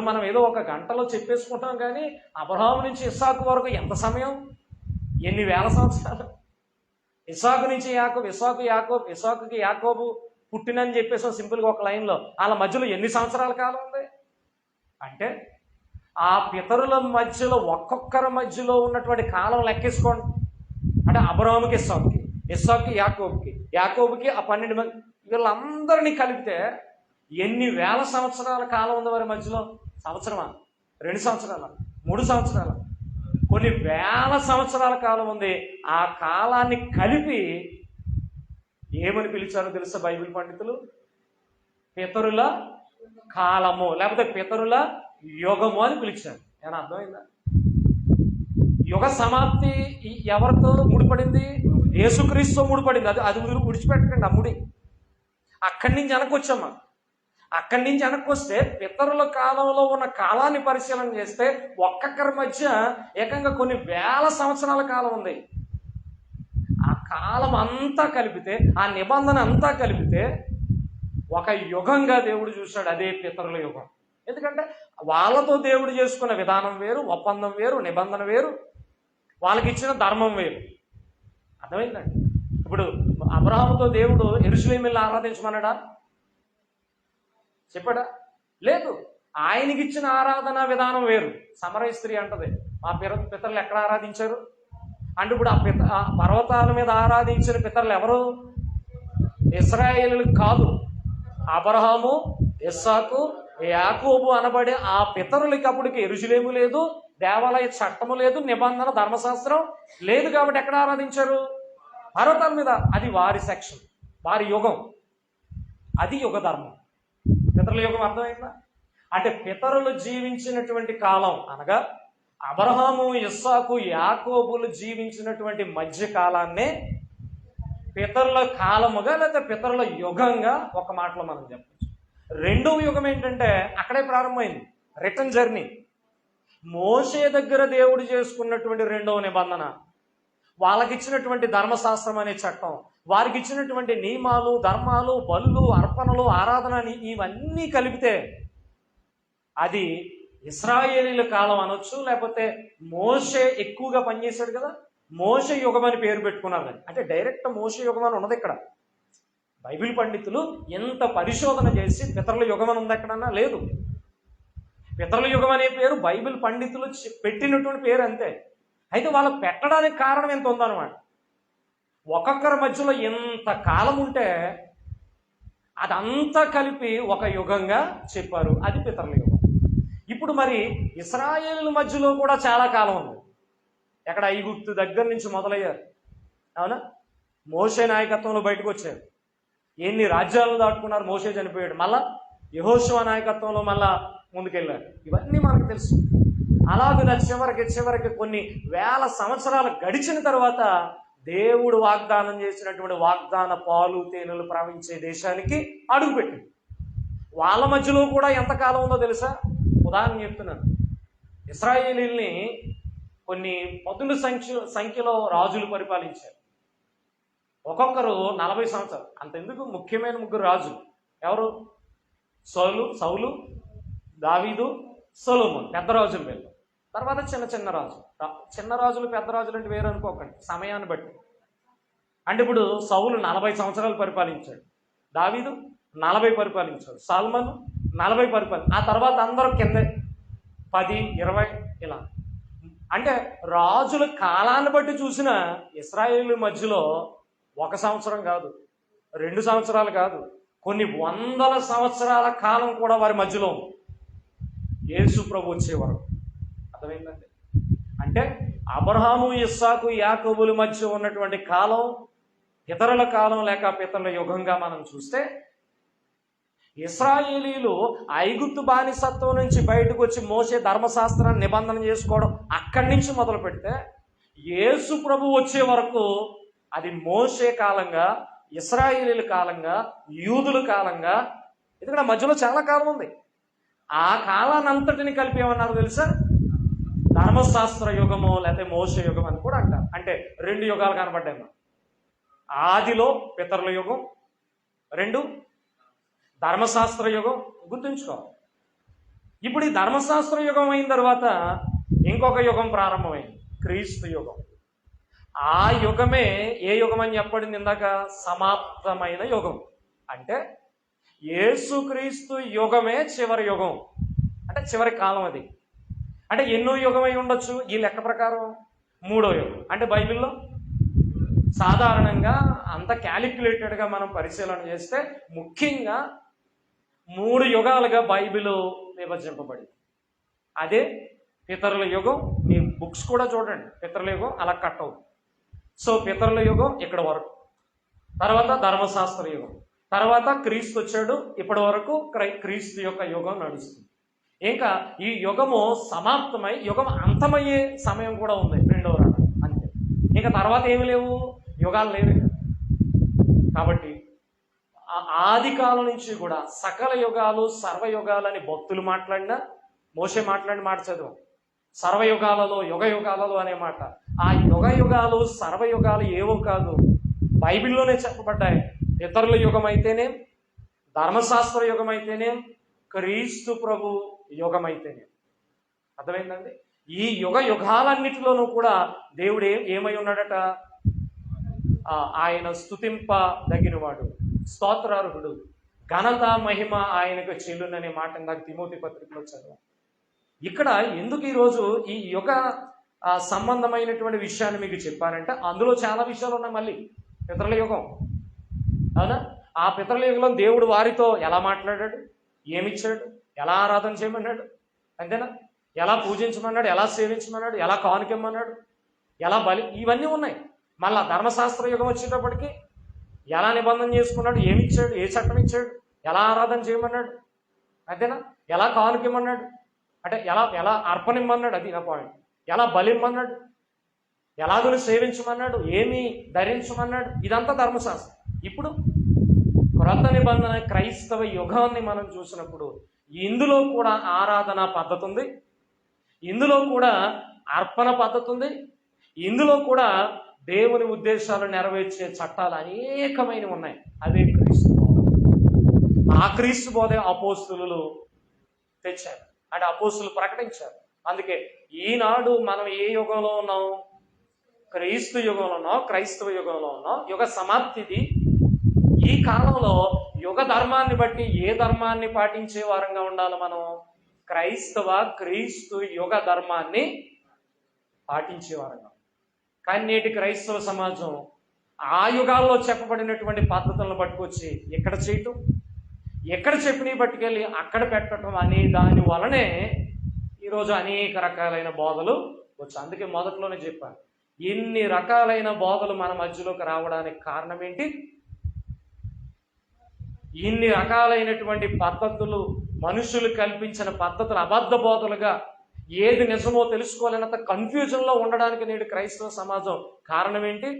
మనం ఏదో ఒక గంటలో చెప్పేసుకుంటాం, కానీ అబ్రహాము నుంచి ఇస్సాకు వరకు ఎంత సమయం, ఎన్ని వేల సంవత్సరాలు? ఇస్సాకు నుంచి యాకోబు, ఇస్సాకుకి యాకోబు పుట్టినని చెప్పేసి సింపుల్గా ఒక లైన్లో, వాళ్ళ మధ్యలో ఎన్ని సంవత్సరాల కాలం ఉంది అంటే, ఆ పితరుల మధ్యలో ఒక్కొక్కరి మధ్యలో ఉన్నటువంటి కాలం లెక్కేసుకోండి. అంటే అబ్రహాముకి ఇస్సాకుకి, ఇస్సాకుకి యాకోబుకి ఆ 12 మంది, వీళ్ళందరినీ కలిపితే ఎన్ని వేల సంవత్సరాల కాలం ఉంది వారి మధ్యలో? సంవత్సరమా, 2 సంవత్సరాల, 3 సంవత్సరాల, కొన్ని వేల సంవత్సరాల కాలం ఉంది. ఆ కాలాన్ని కలిపి ఏమని పిలిచారో తెలుసా బైబిల్ పండితులు? పితరుల కాలము, లేకపోతే పితరుల యుగము అని పిలిచారు. ఏమన్నా అర్థమైందా? యుగ సమాప్తి ఎవరితో ముడిపడింది? యేసుక్రీస్తుతో ముడిపడింది. అది విడిచిపెట్టకండి. అమ్ముడి అక్కడి నుంచి వెనక్కొచ్చామ్మా. అక్కడి నుంచి వెనక్కొస్తే పితరుల కాలంలో ఉన్న కాలాన్ని పరిశీలన చేస్తే ఒక్కొక్కరి మధ్య ఏకంగా కొన్ని వేల సంవత్సరాల కాలం ఉంది. ఆ కాలం అంతా కలిపితే, ఆ నిబంధన అంతా కలిపితే ఒక యుగంగా దేవుడు చూశాడు. అదే పితరుల యుగం. ఎందుకంటే వాళ్ళతో దేవుడు చేసుకున్న విధానం వేరు, ఒప్పందం వేరు, నిబంధన వేరు, వాళ్ళకి ఇచ్చిన ధర్మం వేరు. అర్థమైందండి? ఇప్పుడు అబ్రహాముతో దేవుడు యెరూషలేము వెళ్ళి ఆరాధించమన్నాడా? చెప్పాడా? లేదు. ఆయనకి ఇచ్చిన ఆరాధన విధానం వేరు. సమరయ స్త్రీ అంటది, మా పితరులు ఎక్కడ ఆరాధించారు అంటే, ఇప్పుడు ఆ పర్వతాల మీద ఆరాధించిన పితరులు ఎవరు? ఇశ్రాయేలులకు కాదు. అబ్రహాము, ఇస్సాకు, యాకోబు అనబడే ఆ పితరులకి అప్పటికి యెరూషలేము లేదు, దేవాలయ చట్టము లేదు, నిబంధన ధర్మశాస్త్రం లేదు. కాబట్టి ఎక్కడ ఆరాధించారు? పర్వతాల మీద. అది వారి సెక్షన్, వారి యుగం. అది యుగ ధర్మం. పితరుల యుగం అర్థమైందా? అంటే పితరులు జీవించినటువంటి కాలం అనగా అబ్రహాము, ఇస్సాకు, యాకోబులు జీవించినటువంటి మధ్య కాలాన్నే పితరుల కాలముగా లేదా పితరుల యుగంగా ఒక మాటలో మనం చెప్పచ్చు. రెండవ యుగం ఏంటంటే అక్కడే ప్రారంభమైంది, రిటర్న్ జర్నీ. మోషే దగ్గర దేవుడు చేసుకున్నటువంటి రెండవ నిబంధన, వాళ్ళకి ఇచ్చినటువంటి ధర్మశాస్త్రం అనే చట్టం, వారికి ఇచ్చినటువంటి నియమాలు, ధర్మాలు, బలులు, అర్పణలు, ఆరాధన, ఇవన్నీ కలిపితే అది ఇశ్రాయేలీల కాలం అనొచ్చు. లేకపోతే మోషే ఎక్కువగా పనిచేశాడు కదా, మోషే యుగం అని పేరు పెట్టుకున్నారు. అంటే డైరెక్ట్ మోషే యుగం అని ఉన్నది ఇక్కడ. బైబిల్ పండితులు ఎంత పరిశోధన చేసి పితరుల యుగం అని ఉంది ఎక్కడన్నా? లేదు. పితరుల యుగం అనే పేరు బైబిల్ పండితులు పెట్టినటువంటి పేరు అంతే. అయితే వాళ్ళకు పెట్టడానికి కారణం ఎంత ఉందన్నమాట. ఒక్కొక్కరి మధ్యలో ఎంత కాలం ఉంటే అదంతా కలిపి ఒక యుగంగా చెప్పారు. అది పితరుల యుగం. ఇప్పుడు మరి ఇశ్రాయేలు మధ్యలో కూడా చాలా కాలం ఉంది. ఎక్కడ? ఐగుప్తు దగ్గర నుంచి మొదలయ్యారు. అవునా? మోషే నాయకత్వంలో బయటకు వచ్చారు. ఎన్ని రాజ్యాలను దాటుకున్నారు. మోషే చనిపోయాడు, మళ్ళా యెహోషువ నాయకత్వంలో మళ్ళా ముందుకెళ్ళారు. ఇవన్నీ మనకు తెలుసు. అలాగే చివరికి కొన్ని వేల సంవత్సరాలు గడిచిన తర్వాత దేవుడు వాగ్దానం చేసినటువంటి వాగ్దాన పాలు తేనెలు ప్రవహించే దేశానికి అడుగుపెట్టింది. వాళ్ళ మధ్యలో కూడా ఎంతకాలం ఉందో తెలుసా? ఉదాహరణ చెప్తున్నాను. ఇశ్రాయేలీల్ని కొన్ని పదుల సంఖ్యలో రాజులు పరిపాలించారు. ఒక్కొక్కరు 40 సంవత్సరాలు. అంతెందుకు, ముఖ్యమైన 3 రాజులు ఎవరు? సౌలు, దావీదు, సొలొమోను. పెద్ద రాజులు వీళ్ళు. తర్వాత చిన్న రాజు. చిన్న రాజులు పెద్ద రాజులు అంటే వేరు అనుకోకండి, సమయాన్ని బట్టి. అంటే ఇప్పుడు సౌలు 40 సంవత్సరాలు పరిపాలించాడు, దావీదు 40 పరిపాలించాడు, సాల్మను 40 పరిపాలించాడు. ఆ తర్వాత అందరూ కిందే 10, 20 ఇలా. అంటే రాజుల కాలాన్ని బట్టి చూసిన ఇశ్రాయేలు మధ్యలో 1 సంవత్సరం కాదు, 2 సంవత్సరాలు కాదు, కొన్ని వందల సంవత్సరాల కాలం కూడా వారి మధ్యలో ఉంది, యేసు ప్రభు వచ్చే వరకు. అర్థమైందండి? అంటే అబ్రహాము, ఇస్సాకు, యాకోబుల మధ్య ఉన్నటువంటి కాలం పితరుల కాలం లేక పితరుల యుగంగా మనం చూస్తే, ఇశ్రాయేలీలు ఐగుప్తు బానిసత్వం నుంచి బయటకు వచ్చి మోసే ధర్మశాస్త్రాన్ని నిబంధన చేసుకోవడం అక్కడి నుంచి మొదలు పెడితే యేసు ప్రభు వచ్చే వరకు అది మోసే కాలంగా, ఇశ్రాయేలీల కాలంగా, యూదుల కాలంగా, ఎందుకంటే మధ్యలో చాలా కాలం ఉంది. ఆ కాలాన్ని అంతటిని కలిపి ఏమన్నారు తెలుసా? ధర్మశాస్త్ర యుగము లేకపోతే మోసే యుగం అని కూడా అంటారు. అంటే 2 యుగాలు కనబడ్డాయి. ఆదిలో పితరుల యుగం, 2 ధర్మశాస్త్ర యుగం. గుర్తుంచుకోవాలి. ఇప్పుడు ఈ ధర్మశాస్త్ర యుగం అయిన తర్వాత ఇంకొక యుగం ప్రారంభమైంది, క్రీస్తు యుగం. ఆ యుగమే ఏ యుగం అని చెప్పబడింది ఇందాక? సమాప్తమైన యుగం. అంటే యేసుక్రీస్తు యుగమే చివరి యుగం, అంటే చివరి కాలం. అది అంటే ఎన్నో యుగం అయి ఉండొచ్చు ఈ లెక్క ప్రకారం? 3వ యుగం. అంటే బైబిల్లో సాధారణంగా అంత క్యాలిక్యులేటెడ్గా మనం పరిశీలన చేస్తే ముఖ్యంగా 3 యుగాలుగా బైబిల్ విభజింపబడింది. అదే పితరుల యుగం. మీ బుక్స్ కూడా చూడండి, పితరుల యుగం అలా కట్ అవుతుంది. సో పితరుల యుగం ఇక్కడ వరకు, తర్వాత ధర్మశాస్త్ర యుగం, తర్వాత క్రీస్తు వచ్చాడు, ఇప్పటి వరకు క్రీస్తు యొక్క యుగం నడుస్తుంది. ఇంకా ఈ యుగము సమాప్తమై యుగం అంతమయ్యే సమయం కూడా ఉంది, 2వ రాకడ. అంతే. ఇంకా తర్వాత ఏమి లేవు, యుగాలు లేవు. కాబట్టి ఆది కాలం నుంచి కూడా సకల యుగాలు సర్వయుగాలు అని భక్తులు మాట్లాడినా, మోషే మాట్లాడిన మాట చదువు, సర్వయుగాలలో యుగ యుగాలలో అనే మాట. ఆ యుగ యుగాలు సర్వయుగాలు ఏవో కాదు, బైబిల్లోనే చెప్పబడ్డాయి. ఇతరుల యుగం అయితేనే, ధర్మశాస్త్ర యుగం అయితేనే, క్రీస్తు ప్రభు యుగం అయితేనే. అర్థమైందండి? ఈ యుగ యుగాలన్నిటిలోనూ కూడా దేవుడు ఏమై ఉన్నాడట? ఆయన స్తుతింపదగినవాడు, స్తోత్రార్హుడు, ఘనత మహిమ ఆయనకు చెల్లుననే మాట నాకు తిమోతి పత్రికలో చదివాను. ఇక్కడ ఎందుకు ఈరోజు ఈ యుగ సంబంధమైనటువంటి విషయాన్ని మీకు చెప్పానంటే అందులో చాలా విషయాలు ఉన్నాయి. మళ్ళీ పితరుల యుగం, అవునా? ఆ పితరుల యుగంలో దేవుడు వారితో ఎలా మాట్లాడాడు, ఏమిచ్చాడు, ఎలా ఆరాధన చేయమన్నాడు, అంతేనా? ఎలా పూజించమన్నాడు, ఎలా సేవించమన్నాడు, ఎలా కానుకమ్మన్నాడు, ఎలా బలి, ఇవన్నీ ఉన్నాయి. మళ్ళా ధర్మశాస్త్ర యుగం వచ్చేటప్పటికి ఎలా నిబంధన చేసుకున్నాడు, ఏమిచ్చాడు, ఏ చట్టం ఇచ్చాడు, ఎలా ఆరాధన చేయమన్నాడు, అంతేనా? ఎలా కానుకమ్మన్నాడు, అంటే ఎలా అర్పణ ఇమ్మన్నాడు, అది నా పాయింట్. ఎలా బలిమ్మన్నాడు, ఎలాగో సేవించమన్నాడు, ఏమి ధరించమన్నాడు, ఇదంతా ధర్మశాస్త్రం. ఇప్పుడు క్రొత్త నిబంధన క్రైస్తవ యుగాన్ని మనం చూసినప్పుడు ఇందులో కూడా ఆరాధన పద్ధతి ఉంది, ఇందులో కూడా అర్పణ పద్ధతి ఉంది, ఇందులో కూడా దేవుని ఉద్దేశాలు నెరవేర్చే చట్టాలు అనేకమైనవి ఉన్నాయి. అదే క్రీస్తు బోధ. ఆ క్రీస్తు బోధ అపోస్తులు తెచ్చారు, అంటే అపోస్తులు ప్రకటించారు. అందుకే ఈనాడు మనం ఏ యుగంలో ఉన్నాం? క్రీస్తు యుగంలో ఉన్నాం, క్రైస్తవ యుగంలో ఉన్నాం. యుగ సమాప్తిది. ఈ కాలంలో యుగ ధర్మాన్ని బట్టి ఏ ధర్మాన్ని పాటించే వారంగా ఉండాలి మనం? క్రీస్తు యుగ ధర్మాన్ని పాటించే వారంగా. కానీ నేటి క్రైస్తవ సమాజం ఆ యుగాల్లో చెప్పబడినటువంటి పద్ధతులను పట్టుకొచ్చి ఎక్కడ చేయటం, ఎక్కడ చెప్పినవి పట్టుకెళ్ళి అక్కడ పెట్టడం అనే దాని వలనే ఈరోజు అనేక రకాలైన బోధలు వచ్చు. అందుకే మొదట్లోనే చెప్పాను, ఇన్ని రకాలైన బోధలు మన మధ్యలోకి రావడానికి కారణం ఏంటి? ఇన్ని రకాలైనటువంటి పద్ధతులు, మనుషులు కల్పించిన పద్ధతులు అబద్ధ బోధలుగా ఏది నిజమో తెలుసుకోలేనంత కన్ఫ్యూజన్లో ఉండడానికి నేడు క్రైస్తవ సమాజం కారణం ఏంటి?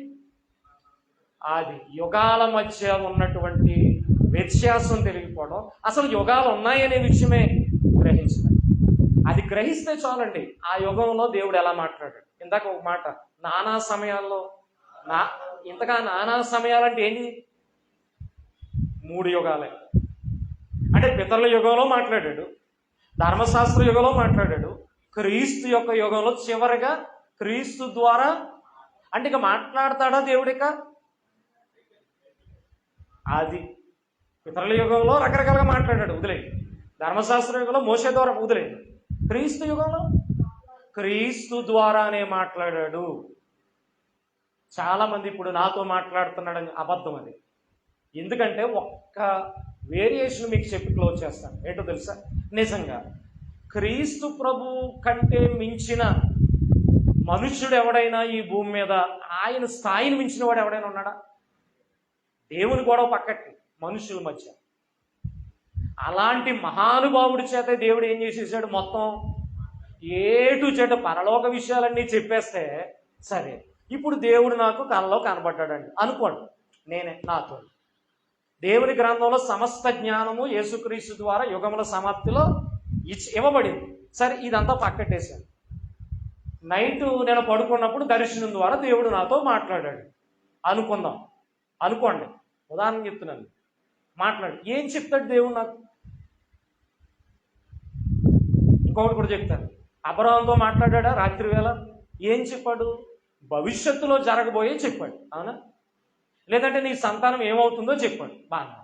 అది యుగాల మధ్య ఉన్నటువంటి వ్యత్యాసం తెలియకపోవడం, అసలు యుగాలు ఉన్నాయనే విషయమే గ్రహించడం. అది గ్రహిస్తే చాలండి, ఆ యుగంలో దేవుడు ఎలా మాట్లాడాడు. ఇందాక ఒక మాట, నానా సమయాల్లో, ఇంతగా నానా సమయాలంటే ఏంటి? 3 యుగాలే. అంటే పితరుల యుగంలో మాట్లాడాడు, ధర్మశాస్త్ర యుగంలో మాట్లాడాడు, క్రీస్తు యొక్క యుగంలో చివరిగా క్రీస్తు ద్వారా. అంటే ఇక మాట్లాడతాడా దేవుడిక? అది పితరుల యుగంలో రకరకాలుగా మాట్లాడాడు, వదిలేదు. ధర్మశాస్త్ర యుగంలో మోషే ద్వారా, వదిలేదు. క్రీస్తు యుగంలో క్రీస్తు ద్వారానే మాట్లాడాడు. చాలామంది ఇప్పుడు నాతో మాట్లాడుతున్నాడని అబద్ధం అది. ఎందుకంటే ఒక్క వేరియేషన్ మీకు చెప్పి క్లోజ్ చేస్తాను. ఏంటో తెలుసా? నిజంగా క్రీస్తు ప్రభు కంటే మించిన మనుష్యుడు ఎవడైనా ఈ భూమి మీద, ఆయన స్థాయిని మించిన వాడు ఎవడైనా ఉన్నాడా? దేవుని గొడవ పక్కకి, మనుషుల మధ్య అలాంటి మహానుభావుడి చేత దేవుడు ఏం చేసేసాడు, మొత్తం ఏటు చెట పరలోక విషయాలన్నీ చెప్పేస్తే సరే ఇప్పుడు దేవుడు నాకు కలలో కనబడ్డాడండి అనుకోండి. నేనే నాతో దేవుని గ్రంథంలో సమస్త జ్ఞానము యేసుక్రీస్తు ద్వారా యుగముల సమాప్తిలో ఇవ్వబడింది. సరే ఇదంతా పక్కట్టేశాను. నైట్ నేను పడుకున్నప్పుడు దర్శనం ద్వారా దేవుడు నాతో మాట్లాడాడు అనుకుందాం. అనుకోండి, ఉదాహరణ చెప్తున్నాను. మాట్లాడు, ఏం చెప్తాడు దేవుడు నాకు? ఇంకొకటి కూడా చెప్తాను. అబ్రహాంతో మాట్లాడా రాత్రి వేళ, ఏం చెప్పాడు? భవిష్యత్తులో జరగబోయే చెప్పాడు, అవునా? లేదంటే నీ సంతానం ఏమవుతుందో చెప్పాడు, బాగా.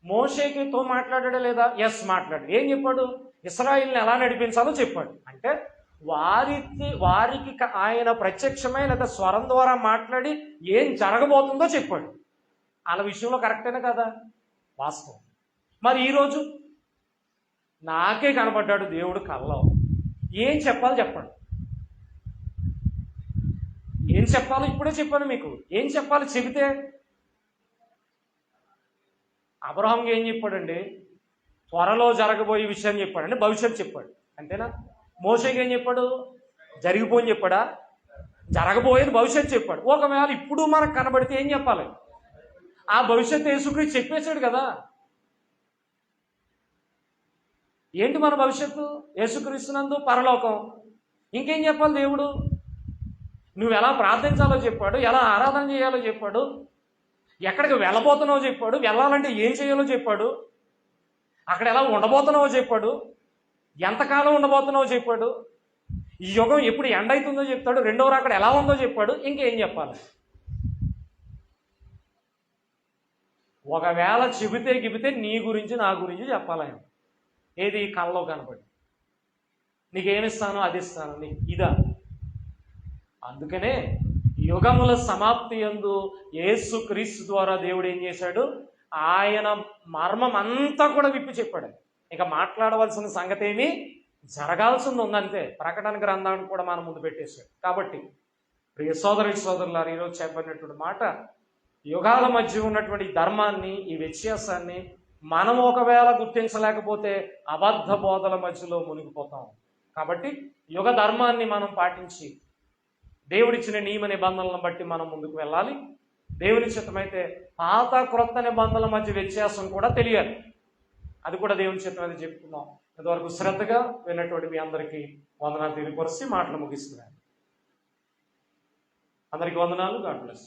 మోషేకితో మాట్లాడా లేదా? ఎస్, మాట్లాడు. ఏం చెప్పాడు? ఇశ్రాయేల్ని ఎలా నడిపించాలో చెప్పాడు. అంటే వారికి ఆయన ప్రత్యక్షమై లేదా స్వరం ద్వారా మాట్లాడి ఏం జరగబోతుందో చెప్పాడు. వాళ్ళ విషయంలో కరెక్టేనా కదా? వాస్తవం. మరి ఈరోజు నాకే కనబడ్డాడు దేవుడు కల్లో. ఏం చెప్పాలో చెప్పండి. ఏం చెప్పాలో ఇప్పుడే చెప్పాను మీకు. ఏం చెప్పాలి చెబితే? అబ్రహాంకి ఏం చెప్పాడండి? త్వరలో జరగబోయే విషయం చెప్పాడండి, భవిష్యత్తు చెప్పాడు, అంతేనా? మోషేకి ఏం చెప్పాడు? జరిగిపోని చెప్పాడా? జరగబోయేది భవిష్యత్తు చెప్పాడు. ఒకవేళ ఇప్పుడు మనకు కనబడితే ఏం చెప్పాలి? ఆ భవిష్యత్తు యేసుక్రీస్తు చెప్పేశాడు కదా. ఏంటి మన భవిష్యత్తు? యేసుక్రీస్తునందు పరలోకం. ఇంకేం చెప్పాలి దేవుడు? నువ్వు ఎలా ప్రార్థించాలో చెప్పాడు, ఎలా ఆరాధన చేయాలో చెప్పాడు, ఎక్కడికి వెళ్ళబోతున్నావో చెప్పాడు, వెళ్ళాలంటే ఏం చేయాలో చెప్పాడు, అక్కడ ఎలా ఉండబోతున్నావో చెప్పాడు, ఎంతకాలం ఉండబోతున్నావో చెప్పాడు, ఈ యుగం ఎప్పుడు ఎండ్ అవుతుందో చెప్తాడు, రెండవ రాకడ ఎలా ఉందో చెప్పాడు. ఇంకేం చెప్పాలి? ఒకవేళ చెబితే నీ గురించి నా గురించి చెప్పాలి ఆయన. ఏది? కళ్ళలో కనపడి నీకేమిస్తానో అది ఇస్తాను, నీకు ఇదా? అందుకనే యుగముల సమాప్తి యందు యేసుక్రీస్తు ద్వారా దేవుడు ఏం చేశాడు? ఆయన మర్మం అంతా కూడా విప్పి చెప్పాడు. ఇక మాట్లాడవలసిన సంగతి ఏమి జరగాల్సింది ఉందంతే. ప్రకటన గ్రంథాన్ని కూడా మనం ముందు పెట్టేశాడు. కాబట్టి ప్రియ సోదరులారా, ఈరోజు చెప్పినటువంటి మాట, యుగాల మధ్య ఉన్నటువంటి ధర్మాన్ని, ఈ వ్యత్యాసాన్ని మనం ఒకవేళ గుర్తించలేకపోతే అబద్ధ బోధల మధ్యలో మునిగిపోతాం. కాబట్టి యుగ ధర్మాన్ని మనం పాటించి దేవుడిచ్చిన నియమ నిబంధనలను బట్టి మనం ముందుకు వెళ్ళాలి. దేవుని చిత్తమైతే పాత క్రొత్త నిబంధనల మధ్య వ్యత్యాసం కూడా తెలియాలి. అది కూడా దేవుని చిత్తమైతే చెప్పుకున్నాం. ఇంతవరకు శ్రద్ధగా విన్నటువంటి మీ అందరికీ వందనాలు తెలియపరిచి మాటలు ముగిస్తున్నాను. అందరికీ వందనాలు. God bless.